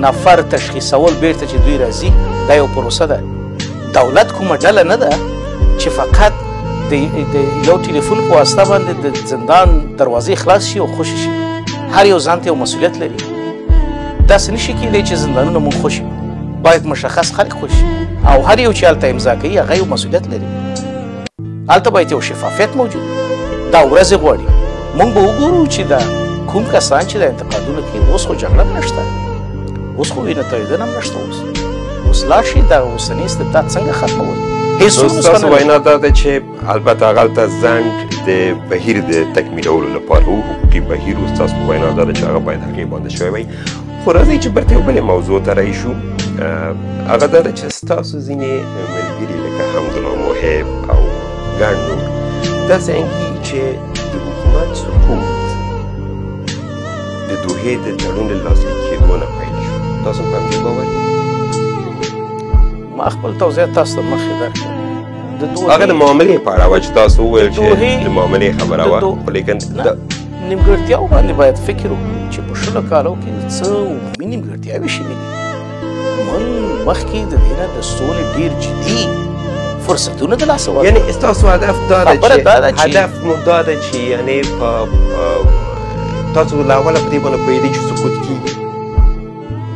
نفر تشخیصول بیرته چې دوی راځي دا یو پروسه ده دولت کومه ډله نه ده چې فقط د یو ټلیفون په واسطه باندې د زندان دروازې خلاص شي او خوشي شي هر یو ځان ته یو مسؤلیت لري داسې نشي کیدی چې زندانونه مونږ خوشي باید مشخص خلک خوشي او هر یو چې هلته امضا کوي هغه یو مسؤلیت لري هلته باید یو شفافیت موجود دا ورځې غواړي مونږ به وګورو چې دا کوم کسان چې د انتقادونه کوي اوس خو جګړه هم نشته اوس خو وینه تویېدنه هم نشته اوس لاړ شي دا اوسني استبداد څنګه ختمول ستاسو وینا دا ده چې البته هغلته ځنډ د بهیر د تکمیلولو لپاره و حقوقي بهیر و ستاسو په وینا دا ده چې هغه باید هغې باندې شوی وی خو راځئ چې برته یو بلې موضوع ته راشو هغه دا ده چې ستاسو ځینې ملګري لکه حمدالله محب او ګڼ نور داسې انګي چې د حکومت سقوط د دوحې د تړون له لاسلیک کېدو نه پیل شو تاسو په همدې باور ما خپل توضیح تاسو ته مخکې درکړم هغه د معاملې په اړه وه چې تاسو وویل چې د معاملې خبره وه خو لیکن نیمګړتیاو باندې باید فکر وکړو چې په 16 کالو کې څه عمومي نیمګړتیاوې شوي دي موږ مخکې د دې نه د سولې ډېر جدي فرصتونه د لاسه ورکړل یعنې ستاسو هدف دا ده چې هدف مو دا ده چې یعنې په تاسو له اوله په دې باندې پوهېدئ چې سقوط کېږي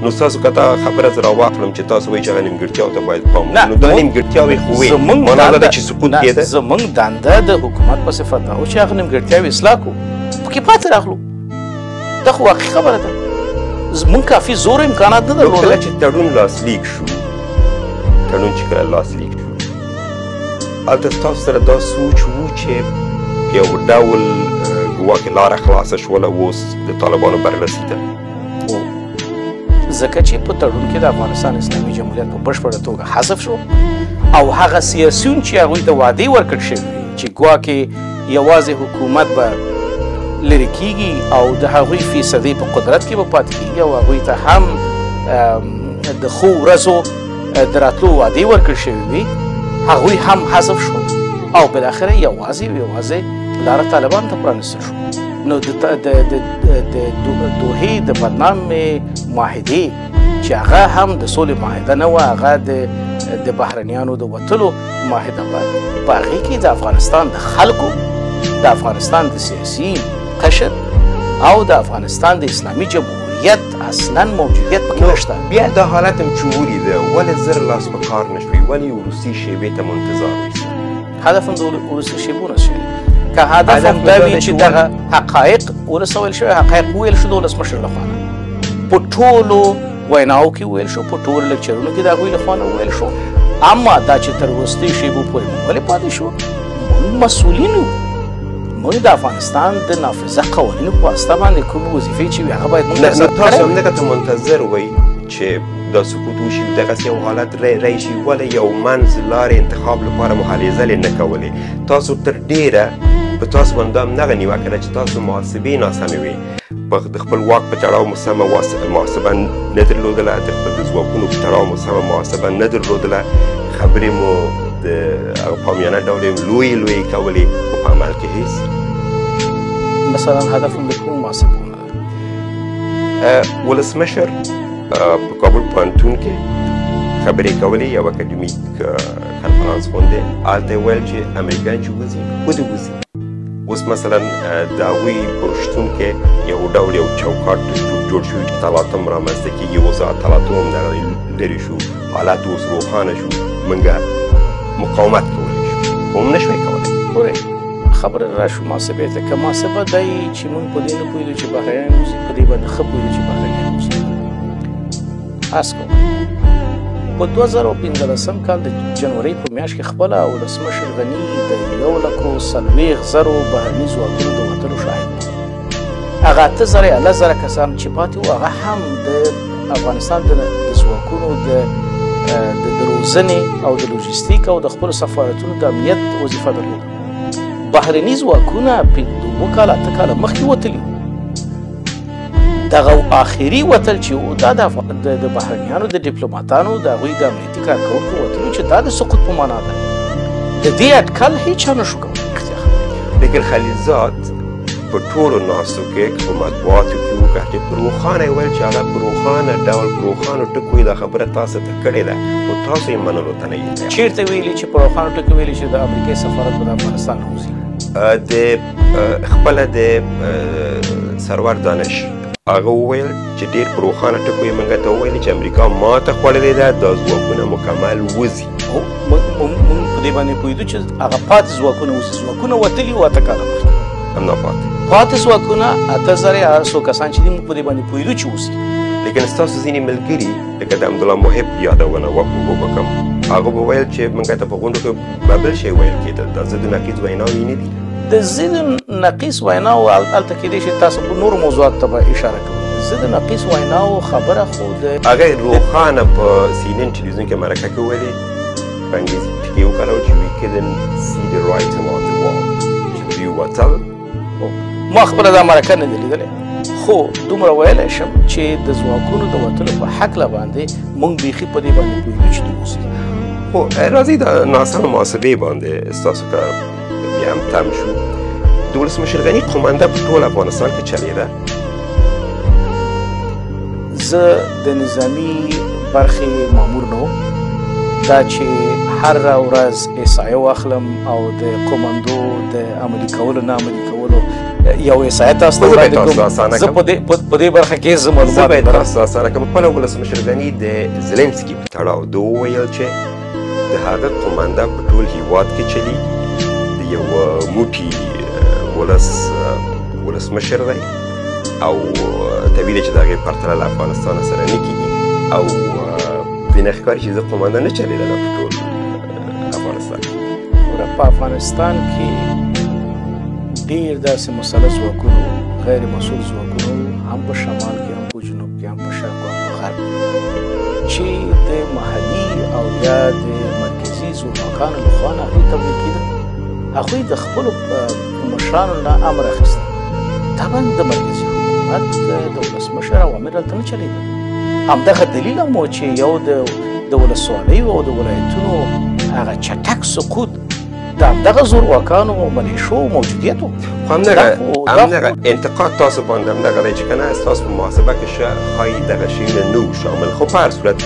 نو ستاسو که دا خبره زه راواخلم چې تاسو وایئ چې هغه نیمګړتیاوو ته باید پام وکړو نو دا نیمګړتیاوې خو وې معنا دا ده چې سقوط کېده زموږ دنده د حکومت په صفت دا و چې هغه نیمګړتیاوې اصلاح کړو پکې پاتې راغلو دا خو واقعي خبره ده موږ کافي زور امکانات نه درلودل کله چې تړون لاسلیک شو تړون چې کله لاسلیک شو هلته ستاسو سره دا سوچ و چې یو ډول ګواکې لاره خلاصه شوله اوس د طالبانو برلاسي ده ځکه چې په تړون کې د افغانستان اسلامي جمهوریت په بشپړه توګه حذف شو او هغه سیاسیون چې هغوی ته وعدې ورکړل شوي چې ګواکې یوازې حکومت به لرې کېږي او د هغوی فیصدۍ په قدرت کې به پاتې کېږي او هغوی ته هم د ښو ورځو د راتلو وعدې ورکړل شوي وي هغوی هم حذف شو او بالاخره یوازې لاره طالبان ته پرانستل شو نو د دوحې د بدنامې معاهدې چې هغه هم د سولې معاهده نه وه هغه د بهرنیانو د وتلو معاهده وه په هغې کې د افغانستان د خلکو د افغانستان د سیاسي قشر او د افغانستان د اسلامي جمهوریت اصلا موجودیت پکې نشته بیا دا حالت هم چې ولیده ولې زر لاس په کار نه شوي ولې وروستي شیبې ته منتظار وایسته هدف هم د وروستي شیبو نه شوي که هدف هم دا وي چې دغه حقایق ولسویل شوي حقایق وویل شو د ولسمشر لخوا نه په ټولو ویناو کې وویل شو په ټولو لکچرونو کې د هغوی لخوا نه وویل شو اما دا چې تر وروستي شیبو پورې موږ ولې پاتې شو موږ مسؤلین یو موږ د افغانستان د نافذه قوانینو په واسطه باندې کومې وظیفې چې وي هغه باید موږ ترسره کړی تاسو همدغه ته منتظر وئ چې دا سقوط وشي دغسې یو حالت راشي ولې یو منځ لارې انتخاب لپاره محالظه نه کولې تاسو تر ډېره په تاسو باندې هم دغه نیوکه ده چې تاسو محاسبې ناسمې وې د خپل واک په تړاو مو سمه محاسبه نه درلودله د خپل د ځواکونو په تړاو مو سمه محاسبه نه درلودله خبرې مو د هغه پامیانه ډول لویې کولې خو په عمل کې هیڅ مثلا هدف هم د کومو محاسبو نه ده ولسمشر په کابل پوهنتون کې خبرې کولې یو اکاډمیک کنفرانس غوندې هلته یې ویل چې امریکایان چې وځي ودې وځي اوس مثلا د هغوی په شتون کې یو ډول یو چوکاټ جوړ شوي چې تلاطم رامنځته کېږي اوس هغه تلاطم هم دغه لرې شو حالات اوس روښانه شو موږ مقاومت کولی شو خو هم نه شوی کولی ګورئ خبره راشو محاسبې ته که محاسبه دی چې موږ په دې نه پوهېدو چې بهرنیان اوسي په دې باندې ښه پوهېدو چې بهرنیان اوسي بحث کوو. په 2015 کال د جنورۍ په میاشت کې خپله ولسمشر غني د 140,000 بهرني ځواکونو د وتلو شاهد و. هغه 8,000 کسان چې پاتې وو هغه هم د افغانستان د ځواکونو د روزنې او د لوجستیک او د خپلو سفارتونو د امنیت وظیفه درلوده. بهرني ځواکونه 2 کاله 8 کاله مخکې وتلي وو. دغه آخري وتل چې و دا د بهرنیانو د ډیپلوماتانو د هغوی د امنیتي کارکوونکو وتلو چې دا د سقوط په معنا ده. د دې اټکل هیچا نشو کولی. لیکن خلیلزاد په ټولو ناستو کې په مطبوعاتو کې وکړه چې په روښانه یې ویل چې هغه په روښانه ډول په روښانو ټکو دا خبره تاسو ته کړې ده خو تاسو یې منلو ته نه یې. چېرته ویلي چې په روښانو ټکو ویلي چې د امریکې سفارت به د افغانستان نه وځي؟ د خپله د سرور دانش هغه وویل چې ډېر په روښانه ټکو یې موږ ته وویل چې امریکا ماته خوړلې ده دا ځواکونه مکمل وځي. موږ په دې باندې پوهېدو چې هغه پاتې ځواکونه وځي. ځواکونه وتلي وو 8 کاله مخکې، همدا پاتې ځواکونه 8,800 کسان چې دي موږ په دې باندې پوهېدو چې وځي. لیکن ستاسو ځینې ملګري لکه د حمدالله محب یادونه وکړم هغه به ویل چې موږ ته په غونډو کې به بل شی ویل کېدل دا ضد نقیض ویناوې نه دي. د ضد نقیص ویناو هلته کېدای شي تاسو په نورو موضوعاتو ته به اشاره کوئ. ضد نقیص ویناو خبره خو د هغه روښانه په CNN ټلویزیون کې مرکه کې ویلې په انګلیسي ټکي وکارول چې we couldn't see the writing on the wall چې دوی وتل. ما خپله دا مرکه نه ده لیدلې خو دومره ویلی شم چې د ځواکونو د وتلو په هکله باندې موږ بیخي په دې باندې پوهېږو چې دوی اوسي. خو راځئ د ناسمه محاسبې باندې ستاسو کار بیا هم تم شو. د ولسمشر غني قومنده په ټول افغانستان کې چلېده. زه د نظامي برخې مامور نه وم. دا چې هره ورځ احصایه واخلم او د قومندو د عملي کولو نه عملي کولو یو احصایه تاسو ته وړاندې کوم. زه په دې برخه کې زه معلومات زه باید تاسو ته اسانه کړم. خپله ولسمشر غني د زلنسکي په تړاو ده وویل چې د هغه قومنده په ټول هیواد کې چلیږي. د یو موټي ولسمشر دی او طبیعي ده چې د هغې پرتله له افغانستان سره نه کېږي او دې نه ښکاري چې زه قومنده نه چلېدله په ټول افغانستان کې. په افغانستان کې ډېر داسې مسلط ځواکونو غیر مسؤل ځواکونو هم په شمال کې هم په جنوب کې هم په شرق او هم په غرب چې د محلي او یا د مرکزي ځواکانو لخوا نه هغوی تبلیغ کېده. هغوی د خپلو مشرانو نه امر اخیسته. طبعا د مرکزي حکومت د ولسمشر اوامر هلته نه چلېدل. همدغه دلیل هم و چې یو د ولسوالیو او د ولایتونو هغه چټک سقوط د همدغه زورواکانو او ملیشو موجودیت و. خو همدغه انتقاد تاسو باندې همدغه دی چې که نه ستاسو په محاسبه کې ښایي دغه شیونه نه وو شامل. خو په هر صورت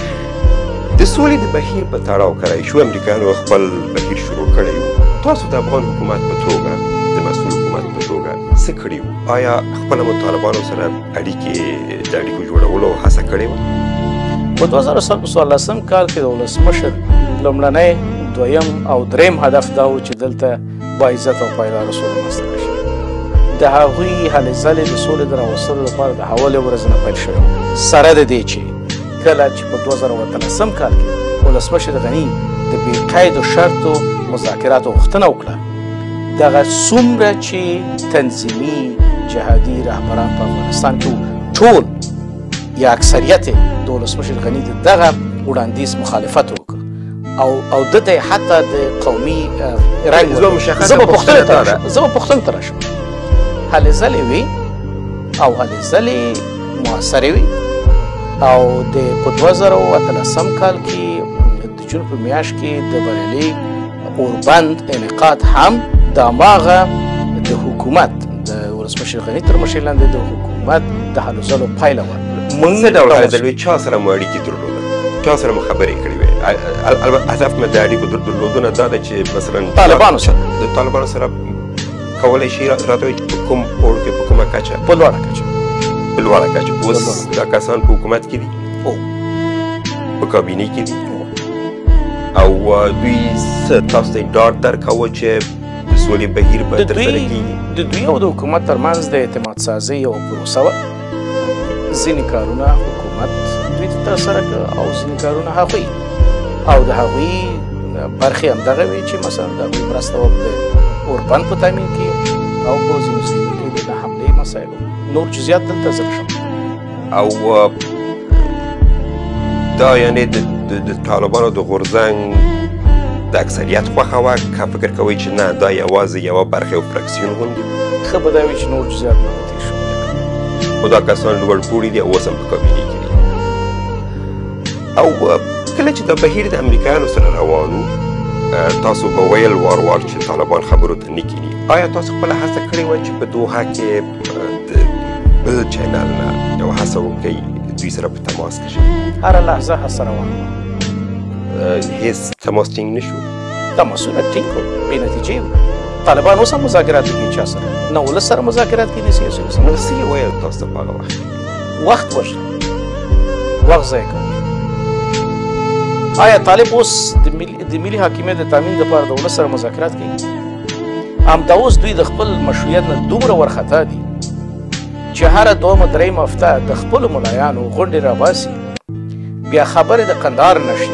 د سولې د بهیر په تړاو کړی شو امریکایانو خپل بهیر شروع کړی و. تاسو د افغان حکومت په توګه د مسؤل حکومت په توګه څه کړي وو؟ آیا خپله مو طالبانو سره د اړیکو جوړولو هڅه کړې وه؟ په 2014 کال کې د ولسمشر لومړنی دویم او دریم هدف دا و چې دلته باعزت او پایداره سوله رامنځته شي. د هغوی هلې ځلې د سولې د راوستلو لپاره د اولې ورځې نه پیل شوی سره د دې چې کله چې په 2013 کال کې ولسمشر غني د بې قید شرطو مذاکراتو غوښتنه وکړه دغه څومره چې تنظیمي جهادي رهبران په افغانستان کې ټول یا اکثریت د ولسمشر غني د دغه وړاندیز مخالفت وکړ او د ته حتی د قومي رنګ زه به پوښتنې ته راشم. هلې ځلې وي او هلې ځلې مؤثرې وي او په 2013 کال کې د جون په میاشت کې د بریلي اوربند انعقاد هم د هماغه د حکومت د ولسمشر غني تر مشرۍ لاندې د حکومت د هلو ځلو پایله وه. څه ډول هلې ځلې چا سره مو اړیکې درلودل؟ چا سره مو خبرې کړې وې؟ هدف مې د اړیکو درلودنه دا ده چې مثلا طالبانو سره د طالبانو سره کولی شي راته وایي چې په کوم پوړ کې په کومه کچه؟ په لوړه کچه. په لوړه کچه. اوس دا کسان په حکومت کې دي؟ په کابینې کې دي؟ او دوی څه تاسو ته ډاډ درکوه چې د سولې بهیر به ترسره کېږي؟ د دوی او د حکومت ترمنځ د اعتماد سازۍ یوه پروسه وه. ځینې کارونه حکومت دوی ته ترسره کړه او ځینې کارونه هغوی او د هغوی برخې همدغه وې چې مثلا د هغوی مرسته وکړه د اوربند په تامین کې او په ځینو ځایونو کې د حملې مسایلو نور جزئیات دلته زه نشم او دا یعنې د طالبانو د غورځنګ د اکثریت خوښه وه که فکر کوئ چې نه دا یوازې یوه برخه او فرکسیون غوندې وو ښه به دا وي چې نور جزئیات نه به تېر شو خو دا کسان لوړ پوړي دي او اوس هم په کابینې کې دي او کله چې دا بهیر د امریکایانو سره روان و تاسو به ویل وار وار چې طالبان خبرو ته نه کیني آیا تاسو خپله هڅه کړې وه چې په دوحه کې د بل چینل نه یو هڅه وکړئ دوی سره په تماس کې شئ هره لحظه هڅه روانه وه هیڅ تماس ټینګ نه شو تماسونه ټینګ کړو بې نتیجې وو طالبان اوس هم مذاکرات کوي چا سره نه ولس سره مذاکرات کوي نه سیاسي سره نو څه یې ویل تاسو ته په هغه وخت وژنه وخت ضایع کول آیا طالب اوس د ملي حاکمیت د تامین دپاره د ولس سره مذاکرات کوي همدا اوس دوی د خپل مشروعیت نه دومره ورخطا دي چې هره دومه درېیمه هفته د خپلو ملایانو غونډې راباسي بیا خبرې د قندهار نه شي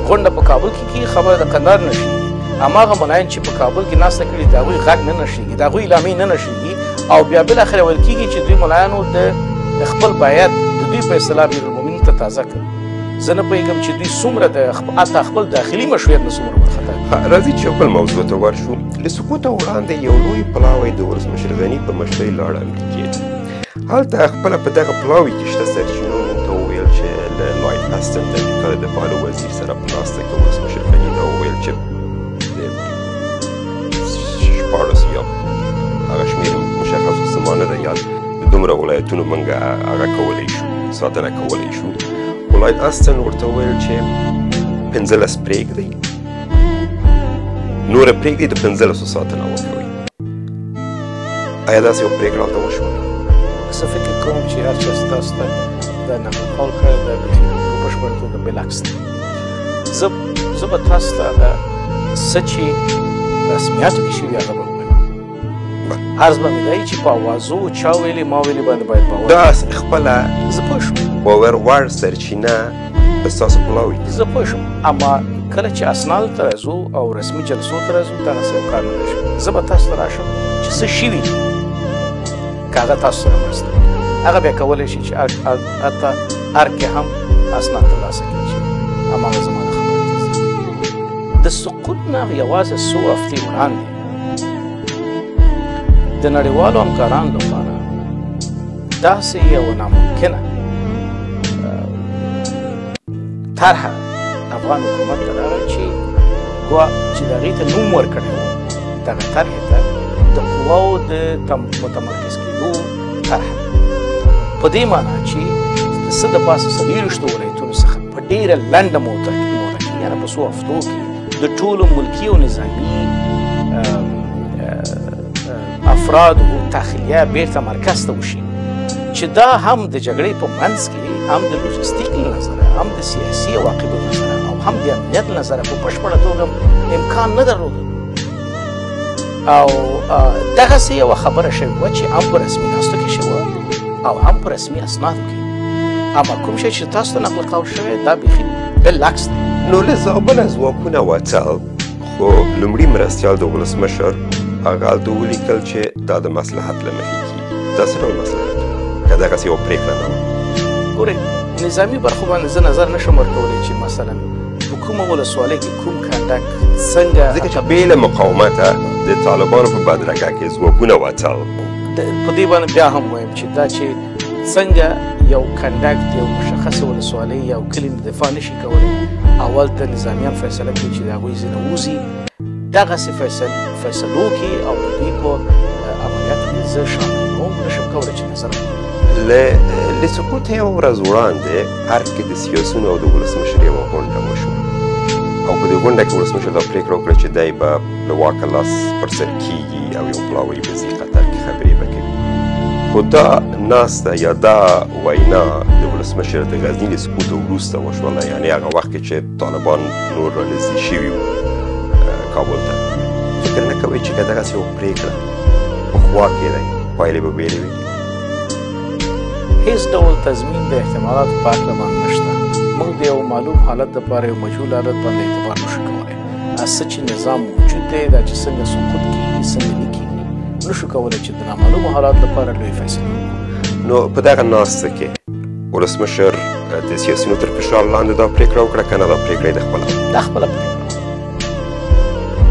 غونډه په کابل کې کېږي خبره د قندهار نه شي هماغه ملایان چې په کابل کې ناسته کړي د هغوی غږ نه نشریږي د هغوی اعلامیې نه نشریږي او بیا بالاخره ویل کېږي چې دوی ملایانو د خپل باید د دوی په اصطلاح امیرالمؤمنین ته تازه کړ زه نه پوهېږم چې دوی څومره د حتی خپل داخلي مشروعیت نه څومره ورخطا دي راځئ چې یو بل موضوع ته ورشو له سقوطه وړاندې یو لوی پلاوی د ولسمشر غني په مشرۍ لاړ امریکې ته هلته خپله په دغه پلاوي کې شته سرچینو موږ ته وویل چې له لایډ اسټن د امریکا د دفاع له وزیر سره په ناسته کې ولسمشر غني ته وویل چې شپاړس یا هغه شمېر مشخص اوس زما نه ده یاد د دومره ولایتونو موږ هغه کولی شو ساتنه کولی شو خو لایډ اسټن ورته وویل چې 15 پرېږدئ نوره پرېږدئ د 15 ساتنه وکوئ آیا داسې یو پرېکړه هلته وشوه زه فکر کوم چې هر چا ستاسو ته دا نقل قول کړی دا بیخي په بشپړه توګه بالعکس دی زه به تاسو ته هغه څه چې رسمیاتو کې شوي هغه به ووایم عرض به مې دی چې په اوازو چا ویلې ما ویلې باندې باید باور دا خپله زه پوه شوم باور وړ سرچینه په ستاسو پلاوي کې زه پوه شوم اما کله چې اسنادو ته راځو او رسمي جلسو ته راځو دغسې یو کار نه دی شوی زه به تاسو ته راشم چې څه شوي دي که هغه تاسو سره مرسته وکړي هغه بیا کولی شي چې حتی هر کې هم اسناد ترلاسه کړي چې هماغه زما د خبرې تصدیق د سقوط نه یوازې څو هفتې وړاندې د نړیوالو همکارانو لپاره داسې یوه ناممکنه طرحه افغان حکومت ته راغی چې ګوا چې د هغې ته نوم ورکړی و دغه طرحې ته د قواو د متمرکز کېدو طرحه په دې معنا چې د څه د پاسه 24 ولایتونو څخه په ډېره لنډه موده کې یعنې په څو هفتو کې د ټولو ملکي او نظامي افرادو تخلیه بیرته مرکز ته وشي چې دا هم د جګړې په منځ کې هم د لوجستیک له نظره هم د سیاسي عواقبو له نظره او هم د امنیت له نظره په بشپړه توګه امکان نه درلوده او دغسې یوه خبره شوې وه چې هم په رسمي ناستو کې شوه او هم په رسمي اسنادو کې اما کوم شی چې تاسو ته نقل قول شوی دا بیخي بالعکس دی نو له زابله ځواکونه وتل خو لومړي مرستیال د ولسمشر هغه هلته ولیکل چې دا د مصلحت له مخې کېږي دا څه ډول مصلحت که دغسې یوه پرېکړه نه وه ګورئ نظامي برخو باندې زه نظر نشم ورکولی چې مثلا په کومه ولسوالۍ کې کوم کنډک څنګه ځکه چې بې له مقاومته د طالبانو په بدرګه کې ځواکونه وتل په دې باندې بیا هم وایم چې دا چې څنګه یو کنډک د یو مشخصه ولسوالۍ یا کلي نه دفاع نشي کولی اول ته نظامیان فیصله کوي چې د هغوی ځینې ووځي دغسې فیصلو کې او د دوی په عملیاتو کې زه شامل هم نشم کولی چې نظر له سقوط یوه ورځ وړاندې ارګ کې د سیاسیونو او د ولسمشر یوه غونډه وشوه او په دې غونډه کې ولسمشر دا پرېکړه وکړه چې دی به له واکه لاس پر سر کېږي او یو پلاوی به ځي قطر کې خبرې به کوي خو دا ناسته یا دا وینا د ولسمشر د غزني له سقوط وروسته وشوله یعنې هغه وخت کې چې طالبان نور رانږدې شوي وو کابل ته فکر نه کوئ چې که دغسې یوه پرېکړه په خوا کې دی پایلې به بېلې وي هیڅ ډول تضمین د احتمالاتو په هکله باندې نشته. موږ د یو معلوم حالت دپاره یو مجهول حالت باندې اعتبار نشو کولی. څه چې نظام موجود دی دا چې څنګه سقوط کېږي څنګه نه کېږي نشو کولی چې د نامعلومو حالاتو لپاره لویې فیصلې وکړو. نو په دغه ناسته کې ولسمشر د سیاسیونو تر فشار لاندې دا پرېکړه وکړه که نه دا پرېکړه یې د خپله دا خپله پرېکړه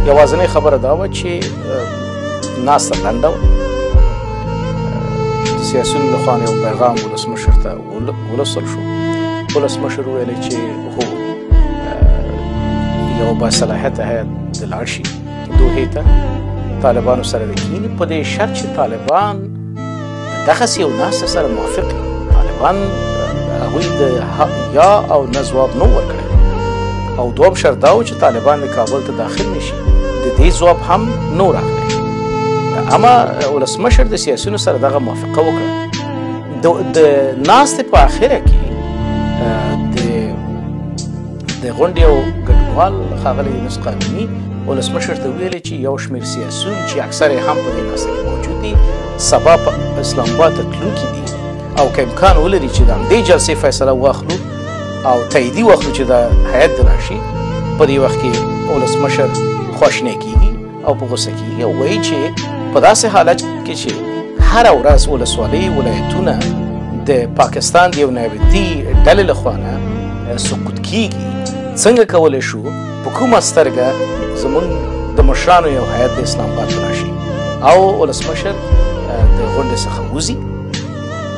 یوازینۍ خبره دا وه چې ناسته لنډه وه. د سیاسیونو لخوا یو پیغام ولسمشر ته ولوستل شو. ولسمشر وویلی چې هو یو باصلاحیته هیئت د لاړ شي دوحې ته طالبانو سره د کښېني په دې شرط چې طالبان دغسې یو ناستې سره موافق وي. طالبان هغوی د یا او نه ځواب نه ورکړی او دویم شرط دا و چې طالبان د کابل ته داخل نه شي. د دې ځواب هم نه راغلی. اما ولسمشر د سیاسیونو سره دغه موافقه وکړه. د ناستې په اخره کې د غونډې یو ګډونوال ښاغلی یونس قانوني ولسمشر ته ویلې چې یو شمېر سیاسیون چې اکثر یې هم په دې ناسته کې موجود دي سبا په اسلام آباد ته تلونکي دي او که امکان ولري چې د همدې جلسې فیصله واخلو او تاییدي واخلو چې د هیئت د راشي. په دې وخت کې ولسمشر خواشینی کېږي او په غوسه کېږي او وایي چې په داسې حالت کې چې هره ورځ ولسوالۍ ولایتونه د پاکستان د یو نیابتي ډلې لخوا نه سقوط کېږي څنګه کولی شو په کومه سترګه زموږ د مشرانو یو هیئت د اسلام آباد ته راشي او ولسمشر د غونډې څخه وځي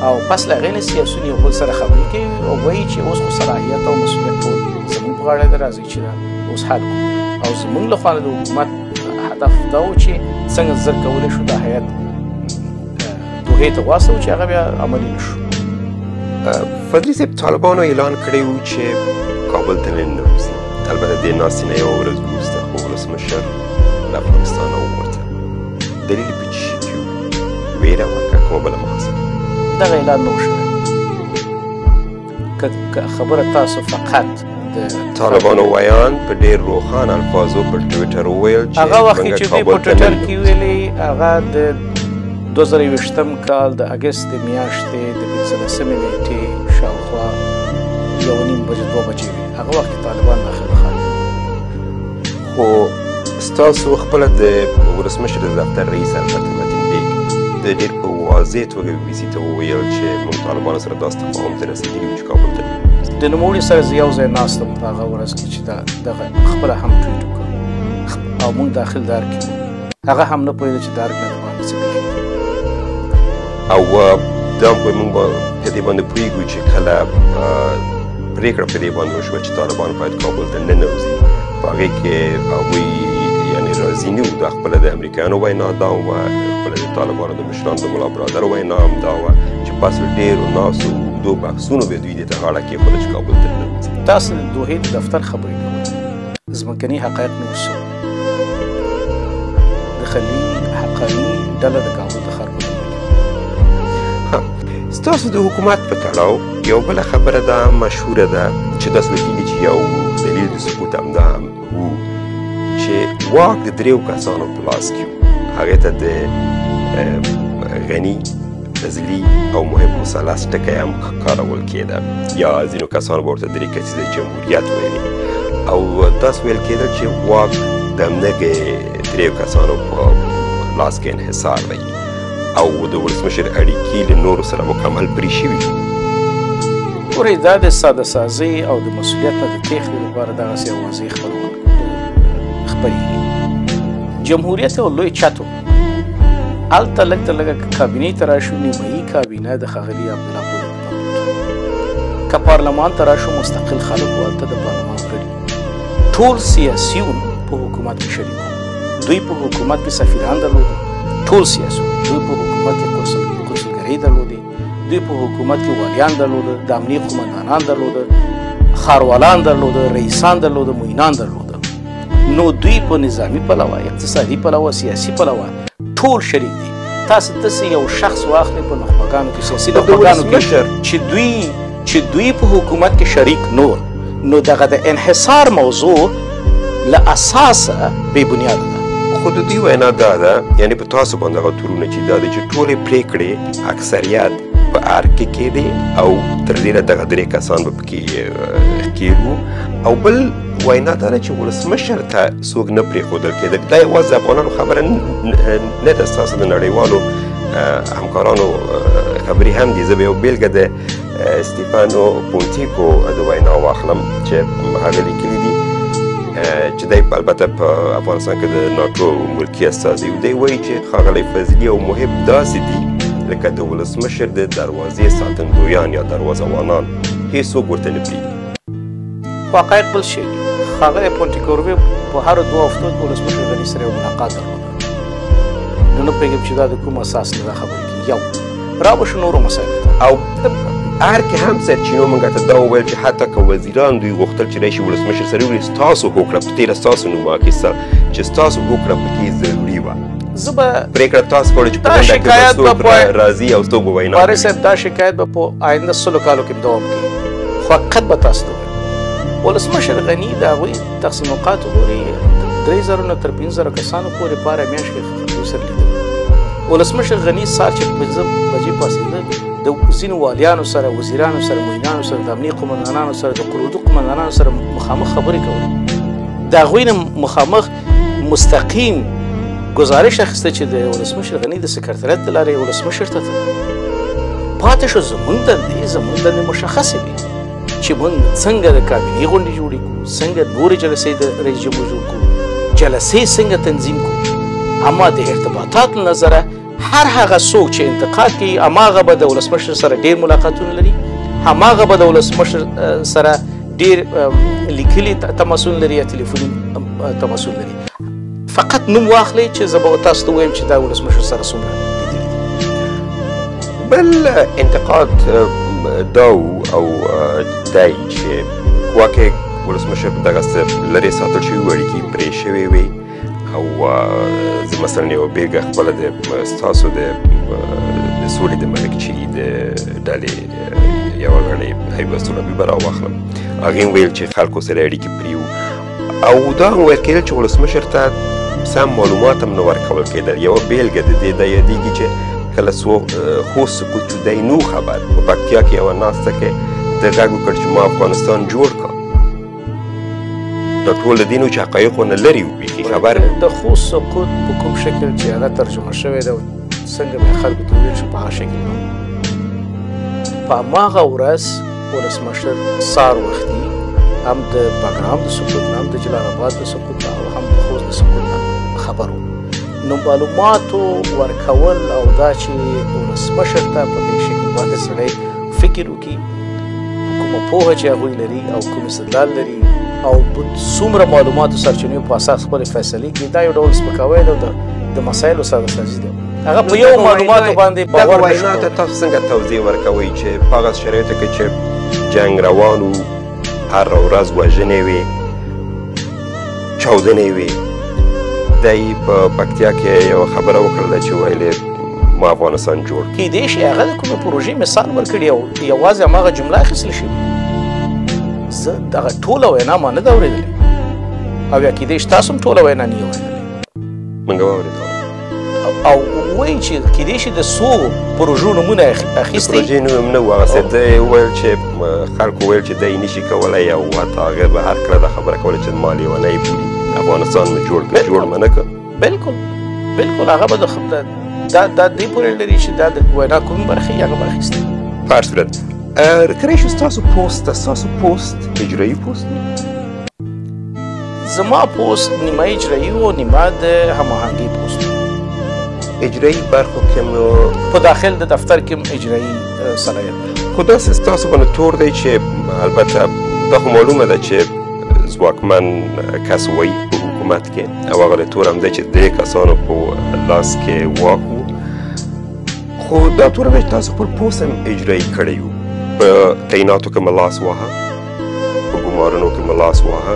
او پس له هغې نه سیاسیون یو بل سره خبرې کوي او وایي چې اوس خو صلاحیت او مسؤلیت ټول زموږ په غاړه ده راځئ چې دا اوس حل کړو او زموږ لخوا د حکومت هدف دا و چې څنګه زر کولی شو دا هیئت دوحې ته واستوو چې هغه بیا عملي نه شو. فدري صاحب طالبانو اعلان کړی و چې کابل ته ننوځي. البته دې ناستې نه یوه ورځ وروسته خو ولسمشر له افغانستانه ووته. دلیل په څه شي کې و؟ ویره وه که کومه بله محاسبه؟ دغه اعلان نه و شوی. که خبره تاسو فقط د طالبانو ویان په ډېر روښانه الفاظو پر ټویټر وویل چې هغه وخت کې چې دوی په ټویټر کې ویلي هغه د 2020 کال د اګست د میاشتې د 15مې نېټې شاوخوا 1:30 بجې 2 بجې وې. هغه وخت کې طالبان داخل ښار خو ستاسو خپله د ولسمشر د دفتر رئیس البته متین بیګ د ډېر په واضح توګه BBC ته وویل چې موږ طالبانو سره داسې تفاهم ته رسېدلي وو چې کابل ته د نوموړي سره زه یو ځای ناستم په هغه ورځ کې چې دغه خپله هم ټویټ وکړ او موږ داخل دار کې هغه هم نه پوهېده چې دارک نه باندې څه پېښېږي او دا هم موږ په دې باندې پوهېږو چې کله پرېکړه په دې باندې وشوه چې طالبان باید کابل ته ننوځي په هغې کې هغوی یعنې راضي نه وو. دا خپله د امریکایانو وینا دا وه، خپله د طالبانو د مشرانو د ملا برادر وینا هم دا وه چې پس له ډېرو ناسو اوږدو بحثونو به دوی دې ته غاړه کېښوده چې کابل ته ننوځي. تاسو د دوحې د دفتر خبرې کوئ، ځمکني حقایق نه اوس د خلیل حقاني ډله د کابل د ښار په ستاسو د حکومت په تړاو یو بله خبره دا مشهوره ده چې داسې کېږي چې یو دلیل د سقوط همدا هم و چې واک د دریو کسانو په لاس کې و. هغې ته د غني فضلي او مهم مثلث ټکی هم کارول کېده یا ځینو کسانو به ورته درې کسیزه جمهوریت ویلې او داسې ویل کېدل چې واک د همدغې دریو کسانو په لاس کې انحصار دی او د ولسمشر اړیکې له نورو سره مکمل پرې شوي. ګورئ دا د ساده سازۍ او د مسؤلیت نه د تېښتې لپاره دغسې اوازې خپرېږي. جمهوریت یو لوی چت و. هلته لږ تر لږه که کابینې ته راشو نیمایي کابینه د ښاغلي عبدالله پورې که پارلمان ته راشو مستقل خلک و هلته د پارلمان غړي ټول سیاسیون په حکومت کې شریک وو. دوی په حکومت کې سفیران درلودل، ټول سیاسیون. دوی په حکومت کې کنسولګرۍ درلودې، دوی په حکومت کې والیان درلوده، د امنیې قومندانان درلوده، ښاروالان درلوده، رئیسان درلوده، معینان درلوده. نو دوی په نظامي پلوه، اقتصادي پلوه، سیاسي پلوه ټول شریک دي. تاسو داسې یو شخص واخلئ په نخبګانو کې، سیاسي نخبګانو کې چې دوی په حکومت کې شریک نور، نو دغه د انحصار موضوع له اساسه بې بنیاده ده. خو د دوی وینا دا ده، یعنې په تاسو باندې هغه تورونه چې دا ده چې ټولې پرېکړې اکثریت په ارګ کې کېدی او تر ډېره دغه 3 کسان به پکې ښکېل وو او بل وینا دا ده چې ولسمشر ته څوک نه پرېښودل کېدل. دا یوازې د افغانانو خبره نه ده، ستاسو د نړیوالو همکارانو خبرې هم دي. زه به یو بېلګه د سټیفانو پونتیکو د وینا واخلم چې هغه لیکلي دي چې دی البته په افغانستان کې د ناټو ملکي استازی و. دی وایي چې ښاغلی فضلي او محب داسې دي لکه د ولسمشر د دروازې ساتندویان یا دروازهوانان، هېڅوک ورته نه پرېږدي. خو حقایق بل شی دي. ښاغلی پونټیکوروي په هرو 2 هفتو کې ولسمشر غني سره یو ملاقات درلوده. نو نه پوهېږم چې دا د کوم اساس نه دا خبرې کېږي. یو را به شو نورو مسایلو ته او هر کې هم سرچینو موږ ته دا وویل چې حتی که وزیران دوی غوښتل چې راشي ولسمشر سره وګوري، ستاسو هوکړه په تېره ستاسو نوم واخیسته چې ستاسو هوکړه پکې ضروري وه. زه به پرېکړه تاسو کړې چې په غونډه کې به څوک راځي او څوک به وینا کوي. وارث صاحب دا شکایت به په آینده 100 کالو کې دوام کوي. خو حقیقت به تاسو ته ووایم، ولسمشر غني د هغوی تقسیموقاتو ګوري 3000 نه تر 5000 کسانو پورې په هره میاشت کې دوی سره لیدل. ولسمشر غني سهار چې 5 بجې پاڅېده د ځینو والیانو سره، وزیرانو سره، معینانو سره، د امنیې قمندانانو سره، د قروضو قمندانانو سره مخامخ خبرې کولې. د هغوی نه مخامخ مستقیم گزارش اخیسته چې د ولسمشر غني د سکرتریت د لارې ولسمشر ته پاتې شو. زموږ دندې مشخصې وي چې موږ څنګه د کابینې غونډې جوړې کړو، څنګه نورې جلسې د رئیس جمهور جوړ کړو، جلسې څنګه تنظیم کړو. اما د ارتباطاتو نظره هر هغه څوک چې انتقاد کوي هماغه به د ولسمشر سره ډېر ملاقاتونه لري، هماغه به د ولسمشر سره ډېر لیکلي تماسونه لري یا تلیفوني تماسونه لري. فقط نوم واخلئ چې زه به تاسو ته ووایم چې دا ولسمشر سره څومره لیدلي دي. بل انتقاد دا او دی چې واقع ولسمشر په دغسې لرې ساتل شوي اړیکې پرې شوې وې او زه مثلا یوه بېلګه خپله د ستاسو د سولې د ملکچي د ډلې یوه غړی حبیبه سورابي به راواخلم. هغې ویل چې خلکو سره اړیکې پرې وو او دا هم ویل کېدل چې ولسمشر ته سم معلومات هم نه ورکول کېدل. یوه بېلګه د دې دا یادېږي چې کله خوست سقوط شو دی نو خبر په پکتیا کې یوه ناسته کې د غږ وکړ چې ما افغانستان جوړ کړ. دا ټول د دې نو چې حقایقو نه لرې وو بیخي خبر د خوست سقوط په کوم شکل چې هغه ترجمه شوی ده څنګه به خلکو ته وویل شو په هغه شکل نه. په هماغه ورځ ولسمشر سهار وختي هم د بګرام د سقوط نه، هم د جلال آباد د سقوط نه او هم د خوست د سقوط نه خبر و. نو معلوماتو ورکول او دا چې ولسمشر ته په دې شکل باندې سړی فکر وکړي کومه پوهه چې هغوی لري او کوم استدلال لري او څومره معلوماتو سرچینو په اساس خپلې فیصلې کوي، دا یو ډول سپکاوی ده د مسایلو ساده سازي ده. هغه په یو معلوماتو باندې باور نه شو. وینا ته تاسو څنګه توضیح ورکوئ چې په هغه شرایطو کې چې جنګ روان و، هر ورځ وژنې وې، چاودنې وې، دی په پکتیا کې یوه خبره وکړله چې ویلې ما افغانستان جوړ کیدای شي هغه د کومې پروژې مثال ورکړي او یوازې هماغه جمله اخیستل شوې. زه دغه ټوله وینا ما نه ده اورېدلې او یا کیدای شي تاسو هم ټوله وینا نه یې اورېدلې. موږ واورېده او وایي چې کیدای شي د څو پروژو نومونه اخیستي. پروژې نوم هم نه و هغسې دی وویل چې خلکو ویل چې دی نشي کولی او حتی هغه به هر کله دا خبره کوله چې ما لیونی بولي افغانستان مې جوړ کړ، جوړ مې نه کړ. بلکل هغه به دا دې پورې لري چې دا د وینا کومې برخې هغه به اخیستي. په هر صورت کلی شو ستاسو پوسټ اجرایي پوسټ زما پوسټ نیمه اجرایي و نیمه د هماهنګۍ پوسټ. اجرایي برخو کې مو په داخل د دفتر کې اجرایي صلاحیت خو داسې ستاسو باندې تور دی چې البته دا خو معلومه ده چې ځواکمن کس وایي په حکومت کې او هغه د تور هم دی چې درې کسانو په لاس کې واک و. خو دا تور دی چې تاسو خپل پوسټ هم اجرایي کړی و. په تعیناتو کې مې لاس واهه، په ګمارنو کې مې لاس واهه،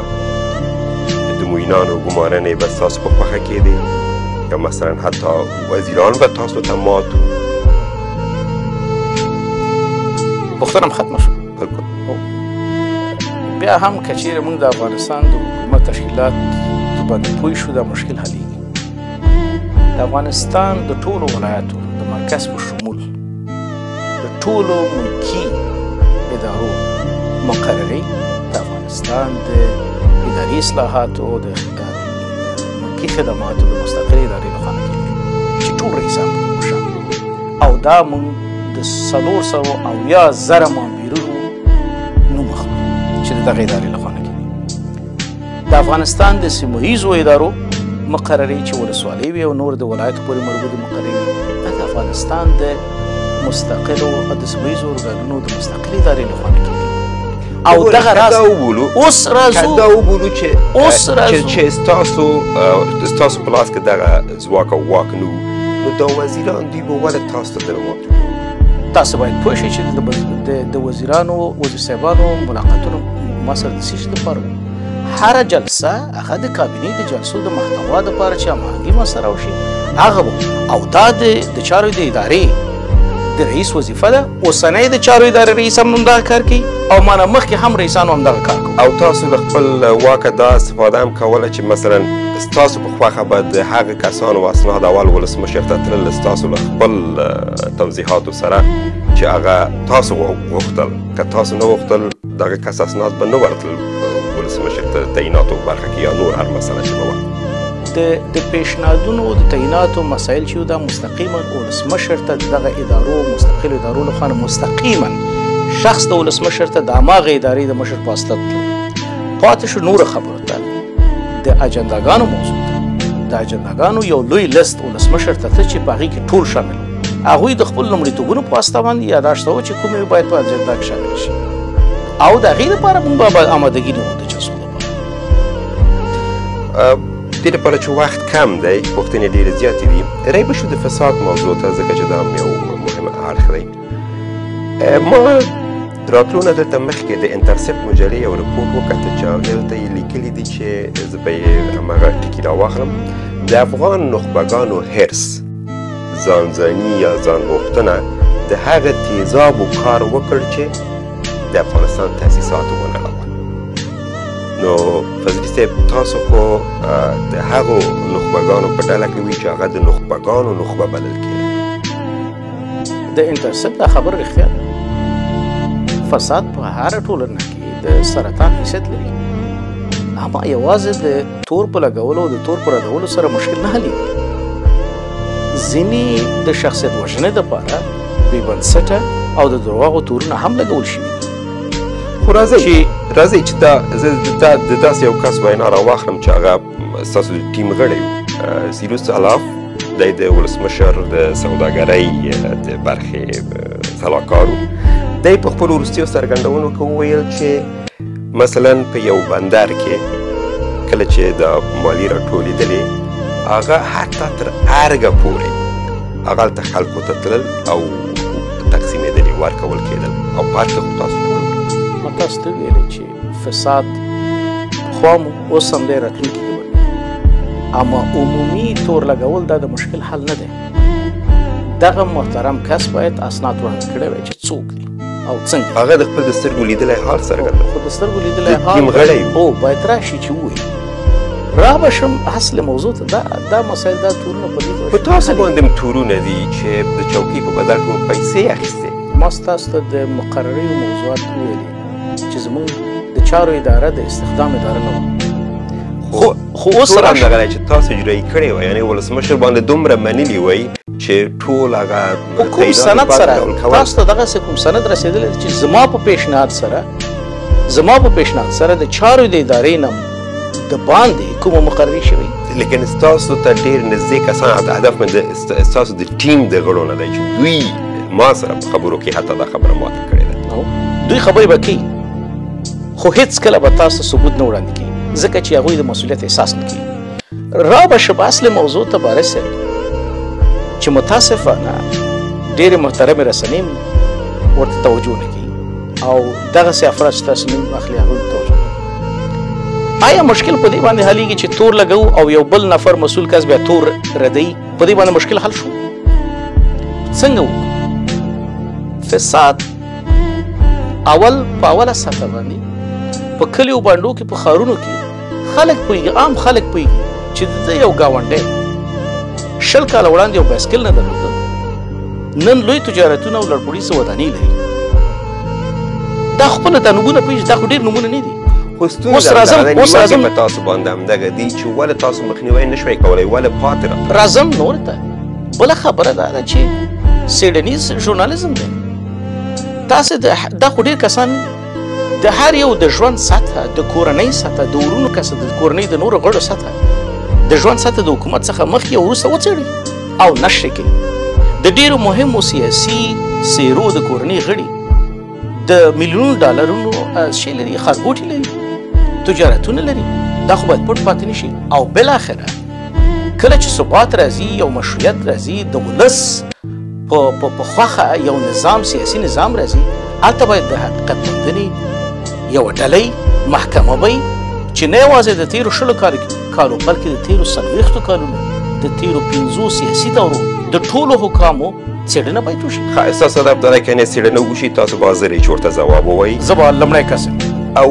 د معینانو ګمارنې به ستاسو په خوښه کېدې یا مثلا حتی وزیران به تاسو ته مات وو. پوښتنه هم ختمه شوه. بلکل بیا هم که چیرې موږ د افغانستان د حکومت تشکیلات باندې پوه شو دا مشکل حلیږي. د افغانستان د ټولو ولایاتو د مرکز په شمول د ټولو ملکي ادارو مقررې د افغانستان د اداري اصلاحاتو د ملکي خدماتو د مستقلې ادارې لخوا نه کېږي چې ټول رئیسان پکې شامل او دا موږ د 470,000 مامورینو نوم اخلو چې د دغې ادارې لخوا نه کېږي. د افغانستان د سیمه ییزو ادارو مقررې چې ولسوالۍ وي او نور د ولایتو پورې مربوطې مقررې وي دا د افغانستان د مستقلو د سیمه ییزو ارګانونو د مستقلې ادارې لخوا نه کېږي. او دغه راز اوس راځو چې ستاسو په لاس کې دغه ځواک او واک نه نو دا وزیران دوی به ولې تاسو ته درمات تاسو باید پوه شئ چې د وزیرانو وزیر صاحبانو ملاقاتونو ما سره د څه شي دپاره هره جلسه هغه د کابینې د جلسو د محتوا دپاره چې هماهنګي ما سره وشي هغه او دا د چارو د ادارې د رئیس وظیفه ده. اوسنی د چارو ادارې رئیس هم همدغه کار کوي او مانه مخکې هم رئیسانو همدغه کار کوي. او تاسو له خپل واکه دا استفاده هم کوله چې مثلا ستاسو په خوښه به د هغه کسانو اسناد اول ولسمشر ته تلل ستاسو له خپل توضیحاتو سره چې هغه تاسو غوښتل که تاسو نه غوښتل دغه کس اسناد به نه ورتلل ولسمشر ته تعیناتو په برخه کې یا نور هر مسله چې به وه د پیشنهادونو د تعیناتو مسایل چې دا مستقیما ولسمشر ته دغه ادارو مستقلو ادارو لخوا مستقیما شخص د ولسمشر ته د هماغه ادارې د مشر په واسطه پاتې شو. نوره خبره ده د اجنداګانو موضوع ده د اجنداګانو یو لوی لیست ولسمشر ته چې په هغې کې ټول شامل هغوی د خپل لومړیتوبونو په واسطه باندې یاداشت وه چې کومې باید په اجندا کې شامل شي او د هغې لپاره موږ به آمادګي نه وو د جلسو لپاره. دې لپاره چې وخت کم دی پوښتنې ډېرې زیاتې دي ری به شو د فساد موضوع ته ځکه چې دا هم یو مهم اړخ دی. ما راتلو نه دلته مخکې د انترسپټ مجلې یو رپورټ وکتل چې هغې دلته یې لیکلي دي چې زه به یې هماغه ټکي راواخلم د افغان نخبګانو حرص ځانځاني یا ځان غوښتنه د هغه تیزابو کار وکړ چې د افغانستان تاسیساتو ونړول. نو فضلي صاحب تاسو خو د هغو نخبګانو په ډله کې وي چې هغه د نخبګانو نخبه بلل کېده. د انترسپټ دا خبر رښتیا ده. فساد په هره ټولنه کې د سرطان حیثیت لري اما یوازې د تور په لګولو او د تور په ردولو سره مشکل نه حلېږي. ځینې د شخصیت وژنې دپاره بې بنسټه او د درواغو تورونه هم لګول شوي دي. خو راځئ چې زه د داسې یو کس وینا راواخلم چې هغه ستاسو د ټیم غړی و سیروس الاف دی د ولسمشر د سوداګرۍ د برخې سلاکار و. دی په خپلو وروستیو څرګندونو کې وویل چې مثلا په یو بندر کې کله چې د مالي راټولېدلې هغه حتی تر ارګه پورې هغه هلته خلکو ته تلل او تقسیمېدلې ورکول کېدل او پارک خو تاسو ټول ما تاسو ته ویلې چې فساد پخوا مو اوس هم دی راتلونکي کې به اما عمومي تور لګول دا د مشکل حل نه دی. دغه محترم کس باید اسناد وړاندې کړی وای چې څوک دی او څنګه هغه د خپل د سترګو لیدلی حال څرګند خو د سترګو لیدلی حال باید راشي چې ووایي را به شم اصل موضوع ته دا مسایل دا تورونه په دې په تاسو باندې هم تورونه دي چې د چوکۍ په بدل کې مو پیسې اخیستې. ما ستاسو ته د مقررې موضوعات وویلې چې زموږ د چارو اداره د استخدام اداره نه وه خو اوس راغلی چې تاسو اجرایي کړې وه یعنې ولسمشر باندې دومره منلي وی چې ټول هغه کوم سند سره تاسو ته دغسې کوم سند رسېدلی دی چې زما په پیشنهاد سره د چارو د ادارې نه د باندې کومه مقرري شوې لیکن ستاسو ته ډېر نږدې کسان هدف مې ستاسو د ټیم د غړو نه دی چې دوی ما سره په خبرو کې حتی دا خبره ماته کړې ده. دوی خبرې به کوي خو هېڅکله به تاسو ثبوت نه وړاندې کوي ځکه چې هغوی د مسؤلیت احساس نه کوي. را به شب اصل موضوع ته به رسېد چې متاسفانه ډېرې محترمې رسنۍ ورته توجه نه کوي او دغسې افراد چې تاسو نوم اخلي هغوی توجه نه کوي. آیا مشکل په دې باندې حلیږي چې تور لګو او یو بل نفر مسؤل کس بیا تور ردوي په دې باندې مشکل حل شو؟ څنګه وکړو؟ فساد اول په اوله سطحه باندې په کلیو بانډو کې په ښارونو کې خلک پوهېږي عام خلک پوهېږي چې د یو ګاونډی 20 کاله وړاندې یو بایسکل نه درلوده نن لوی تجارتونه او لړپوړیزه ودانۍ لري. دا خپله دا نومونه پوهېږي، دا خو ډېر نومونه نه دي. خو ستونزه نیوکې په تاسو باندې همدغه دي چې ولې تاسو مخنیوی نه شوئ کولی، ولې پاتې راځم نورو ته. بله خبره دا ده چې څېړنیز ژورنالیزم دی. تاسې دا خو ډېر کسان نه دي. د هر یو د ژوند سطحه، د کورنۍ سطحه، د ورونو کسه، د کورنۍ د نورو غړو سطحه، د ژوند سطحه د حکومت څخه مخکې او وروسته وڅېړئ او نشر یې کړئ. د ډېرو مهمو سیاسي څېرو د کورنۍ غړي د میلیونونو ډالرونو شی لري، ښارګوټي لري، تجارتونه لري. دا خو باید پټ پاتې نه شي. او بالاخره کله چې ثبات راځي، یو مشروعیت راځي، د ولس په خوښه یو نظام، سیاسي نظام راځي، هلته باید د حقیقت موندنې یوه ډلۍ محکمه وي چې نه یوازې د تېرو 20 کالو بلکې د تېرو 40 کالونو، د تېرو 5 سیاسي دورو د ټولو حکامو څېړنه باید وشي. ښه، ستاسو هدف دا دی که نه څېړنه وشي تاسو به حاضر یې چې ورته ځواب ووایي. زه به لومړی کس یم. او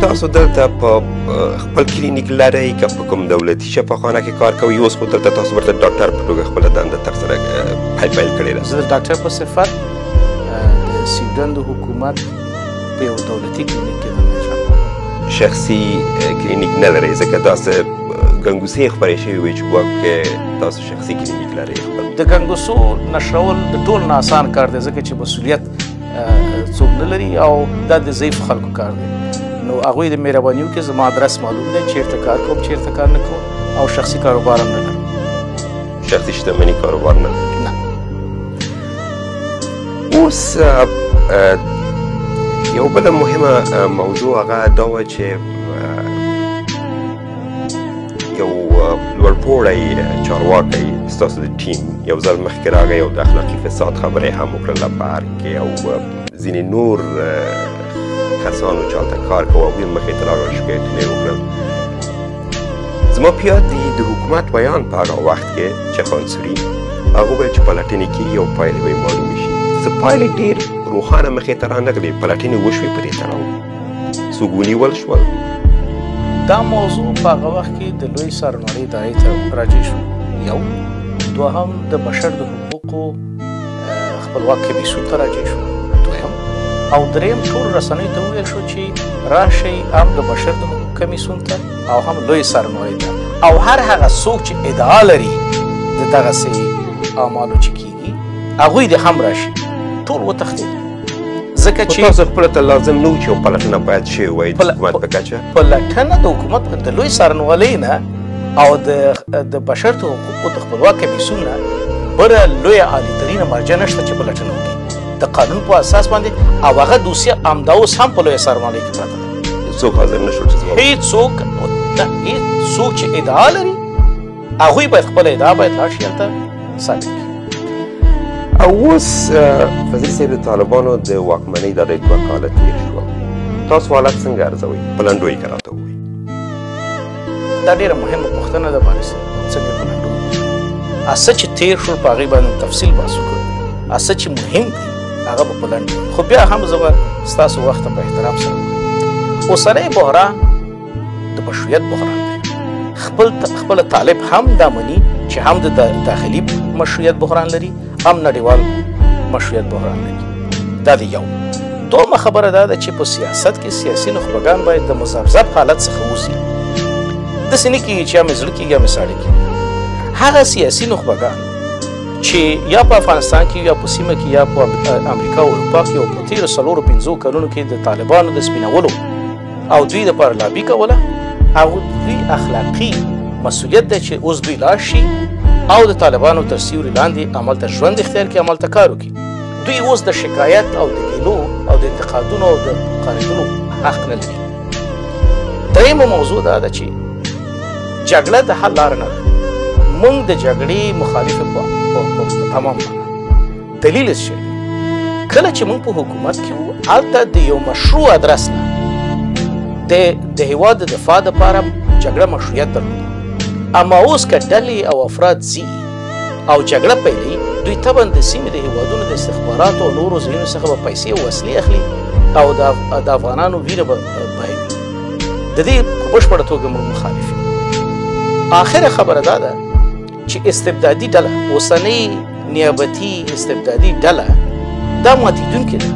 تاسو دلته په خپل کلینیک لرئ که په کوم دولتي شفاخانه کې کار کوئ؟ اوس خو دلته تاسو ورته ډاکټر په توګه خپله دنده ترسره پیل کړې ده. زه د ډاکټر په صفت د سویډن د حکومت په یو دولتي کلینیک کې دنده اجرا کوم. شخصي کلینیک نه لرئ؟ ځکه داسې ګنګوسې خپرې شوې وې چې ګواکې تاسو شخصي کلینیک لرئ. د ګنګوسو نشرول د ټول نه اسان کار دی، ځکه چې مسؤلیت څوک نه لري او دا د ضعیف خلکو کار دی. نو هغوی د مهرباني وکړي زما ادرس معلوم دی، چېرته کار کوم، چېرته کار نه کوم، او شخصي کاروبار هم نه لرم. شخصي شتمني کاروبار نه لري؟ نه. اوس یو بله مهمه موضوع هغه دا وه چې یو لوړپوړی چارواکی ستاسو د ټیم یو ځل مخکې راغی او د اخلاقي فساد خبره یې هم وکړله په هر کې، او ځینې نور کسانو چې هلته کار کوه هغوی مخې ته راغلل، شکایتونه یې وکړل. زما په یاد دي د حکومت بیان په هغه وخت کې چې خانسوري هغه وویل چې پلټنې کېږي او پایلې به یې معلومې شي. څه پایلې ډېر روښانه مخې ته رانغلې، پلټنې وشوې په دې تړاو، څوک ونیول شول؟ دا موضوع په هغه وخت کې د لوی څارنوالۍ ادارې ته راجع شو. یو دوهم د بشر د حقوقو خپلواک کمیسیون ته راجع شو. دویم او دریم ټولو رسنیو ته وویل شو چې راشئ هم د بشر د حقوقو کمیسیون ته او هم لوی څارنوالۍ ته، او هر هغه څوک چې ادعا لري د دغسې اعمالو چې کېږي هغوی دې هم راشي. ټول وتښتېدل ځکه چې تاسو خپله ته لازم نه و چې یو پلټنه باید شوې وای د حکومت په کچه؟ پلټنه د حکومت د لوی څارنوالۍ نه او د بشر د حقوقو د خپلواک کمیسیون نه بله لویه عالیترینه مرجع نشته چې پلټنه وکړي د قانون په اساس باندې، او هغه دوسیه همدا اوس هم په لویه څارنوالۍ کې پرته ده. څوک حاضر نه شول چې ځواب؟ هېڅوک چې ادعا لري هغوی باید خپله ادعا باید لاړ شي هلته ثابت کړي. او اوس فضیل صاحب د طالبانو د واکمنۍ دا د 2 کاله تېر شول، تاسو حالت څنګه ارزوئ؟ په لنډو یې که راته ووایئ. دا ډېره مهمه پوښتنه ده بارس صاحب، څنګه په لنډو ووایو؟ څه چې تېر شول په هغې باندې تفصیل بحث وکړو، څه چې مهم دي هغه به په لنډو، خو بیا هم زه به ستاسو وخت ته په احترام سره وکړم. اوسنی بحران د مشروعیت بحران دی. خپل طالب هم دا مني چې هم د داخلي مشروعیت بحران لري، هم نړیوال مشروعیت بحران لري. دا دی یو. دومه خبره دا ده چې په سیاست کې سیاسي نخبګان باید د مذبذب حالت څخه ووځي. داسې نه کېږي چې یا مې زړه کېږي یا مې ساړه کېږي. هغه سیاسي نخبګان چې یا په افغانستان کې یا په سیمه کې یا په امریکا او اروپا کې او په تېرو 4-5 کلونو کې د طالبانو د سپینولو او دوی دپاره لابي کوله، دوی اخلاقي مسؤلیت دی چې اوس دوی لاړ شي او د طالبانو تر سیوري لاندې عمل ته ژوند اختیار کړي، عمل ته کار وکړي. دوی اوس د شکایت او د ګیلو او د انتقادونو او د قاریدونو حق نه لري. دریمه موضوع دا ده چې جګړه د حل لاره نه ده. موږ د جګړې مخالف په تمام معنا. دلیل یې څه دی؟ کله چې موږ په حکومت کې وو هلته د یو مشروع ادرس نه د هېواد د دفاع دپاره جګړه مشروعیت درلوده. اما اوس که ډلې او افراد ځي او جګړه پیلوي، دوی طبعا د سیمې د هېوادونو د استخباراتو او نورو ځایونو څخه به پیسې او وسلې اخلي او د افغانانو وینه به بهوي. د دې په بشپړه توګه موږ مخالف یو. آخره خبره دا ده چې استبدادي ډله اوسنۍ نیابتي استبدادي ډله دا ماتېدونکې ده.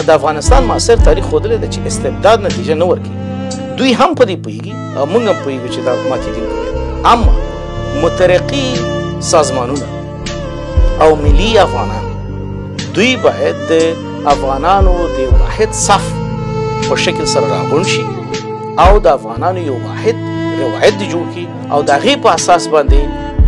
د افغانستان معاصر تاریخ ښودلی ده چې استبداد نتیجه نه ورکوي. دوی هم په دې پوهېږي او موږ هم پوهېږو چې دا ماتېدونکی دی. اما مترقي سازمانونه او ملي افغانان دوی باید د افغانانو د واحد صف په شکل سره راغونډ شي او د افغانانو یو واحد روایت دې جوړ کړي او د هغې په اساس باندې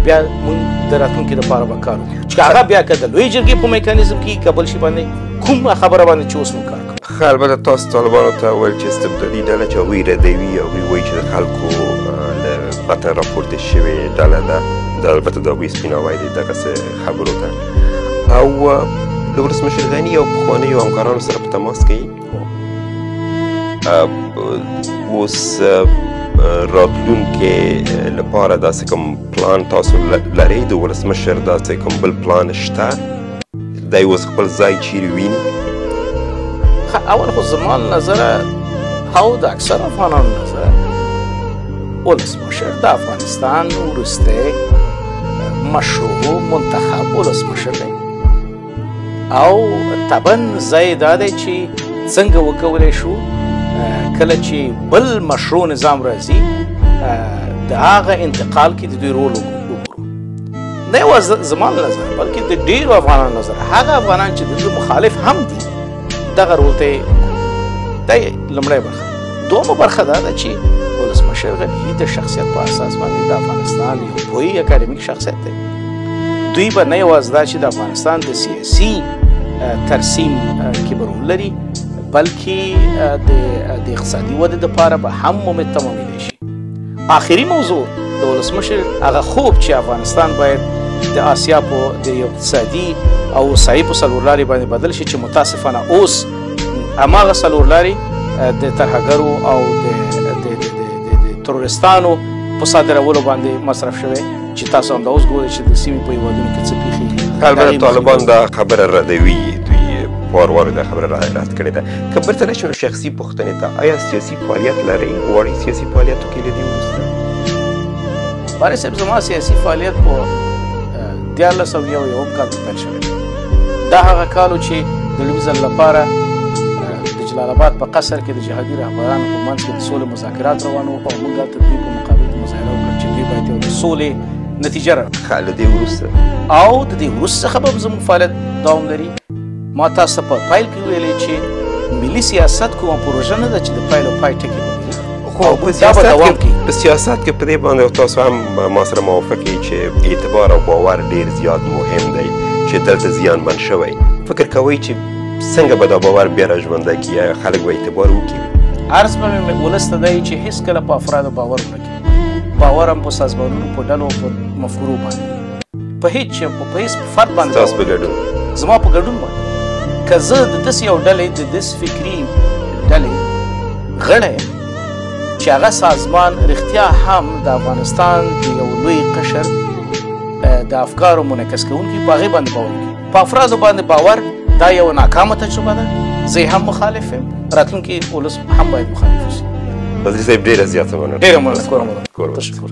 بیا موږ د راتلونکي دپاره به کار وکړو چې هغه بیا که د لویې جرګې په میکانیزم کې که بل شي باندې کومه خبره باندې چې اوس موږ کار کوو. ښه البته تاسو طالبانو ته ویل چې استبدادي ډله چې هغوی ردوي او هغوی وایي چې د خلکو له وطن راپورته شوې ډله ده. دا البته د هغوی سپیناوی دی دغسې خبرو ته. او له ولسمشر غني او پخوانیو همکارانو سره په تماس کې اوس راتلونکي لپاره داسې کوم پلان تاسو لرئ؟ د ولسمشر داسې کوم بل پلان شته؟ دی اوس خپل ځای چیرې ویني؟ اول خو زما له نظره او د اکثر افغانانو نظره ولسمشر د افغانستان وروستی مشروع منتخب ولسمشر دی او طبعا ځای دا دی چې څنګه وکولی شو کله چې بل مشروع نظام راځي د هغه انتقال کې د دوی رول وګورو. نه یوازې زما له نظره بلکې د ډېرو افغانانو نظره هغه افغانان چې د دوی مخالف هم دي دغه رول ته دا لومړۍ برخه. دومه برخه دا ده چې ولسمشر غني د شخصیت په اساس باندې د افغانستان یو پوهی اکاډمیک شخصیت دی. دوی به نه یوازې دا چې د افغانستان د سیاسي ترسیم کې به رول لري بلکې د اقتصادي ودې دپاره به هم ممد تمامیدلی شي. آخري موضوع د ولسمشر هغه خوب چې افغانستان باید د آسیا په د یو اقتصادي او وسایي په څلورلارې باندې بدل شي چې متاسفانه اوس هماغه څلورلارې د ترهګرو او د ترورستانو په صادرولو باندې مصرف شوی چې تاسو هم دا اوس ګورئ چې د سیمې په هېوادونو کې څه پېښې. البته طالبان دا خبره ردوي، دوی وار دا خبره رد کړې ده. که بیرته راشو شخصي پوښتنې ته، آیا سیاسي فعالیت لرئ؟ غواړئ سیاسي فعالیتو کې له دې وروسته؟ باري صاحب زما سیاسي فعالیت په 1901 کال کې پیل شوی. دا هغه کال و چې د لومړي ځل لپاره د جلال آباد په قصر کې د جهادي رهبرانو په منځ کې د سولې مذاکرات روان وو او موږ هلته دوی په مقابل کې مظاهره وکړه چې دوی باید یو د سولې نتیجه راکړي. له دې وروسته او د دې وروسته څخه به زموږ فعالیت دوام لري. ما تاسو ته په پیل کې ویلې چې ملي سیاست کومه پروژه نه ده چې د پیل او پای ټکي ولري. خو په سیاست کې په دې باندې تاسو هم ما سره موافق یئ چې اعتبار او باور ډېر زیات مهم دی چې دلته زیانمن شوی. فکر کوئ چې څنګه به دا باور بیا راژوندی کړي؟ یا خلک به اعتبار وکړي؟ عرض به مې ولس ته دی چې هېڅکله په افرادو باور ونه کړي. باور هم په سازمانونو په ډلو په مفکورو باندې په هېڅ فرد باندې ستاسو په ګډون زما په ګډون باندې که زه د داسې یو ډلې د داسې فکري ډلې غړی یم چې هغه سازمان رښتیا هم د افغانستان د یو لوی قشر د افکارو منعکس کوونکي په هغې باندې باور کوي. په افرادو باندې باور دا یو ناکامه تجربه ده. زه هم مخالف یم، راتلونکي ولس هم باید مخالف وشي. وزیر صاحب ډېره زیاته مننه. ډېره مننه. تشکر.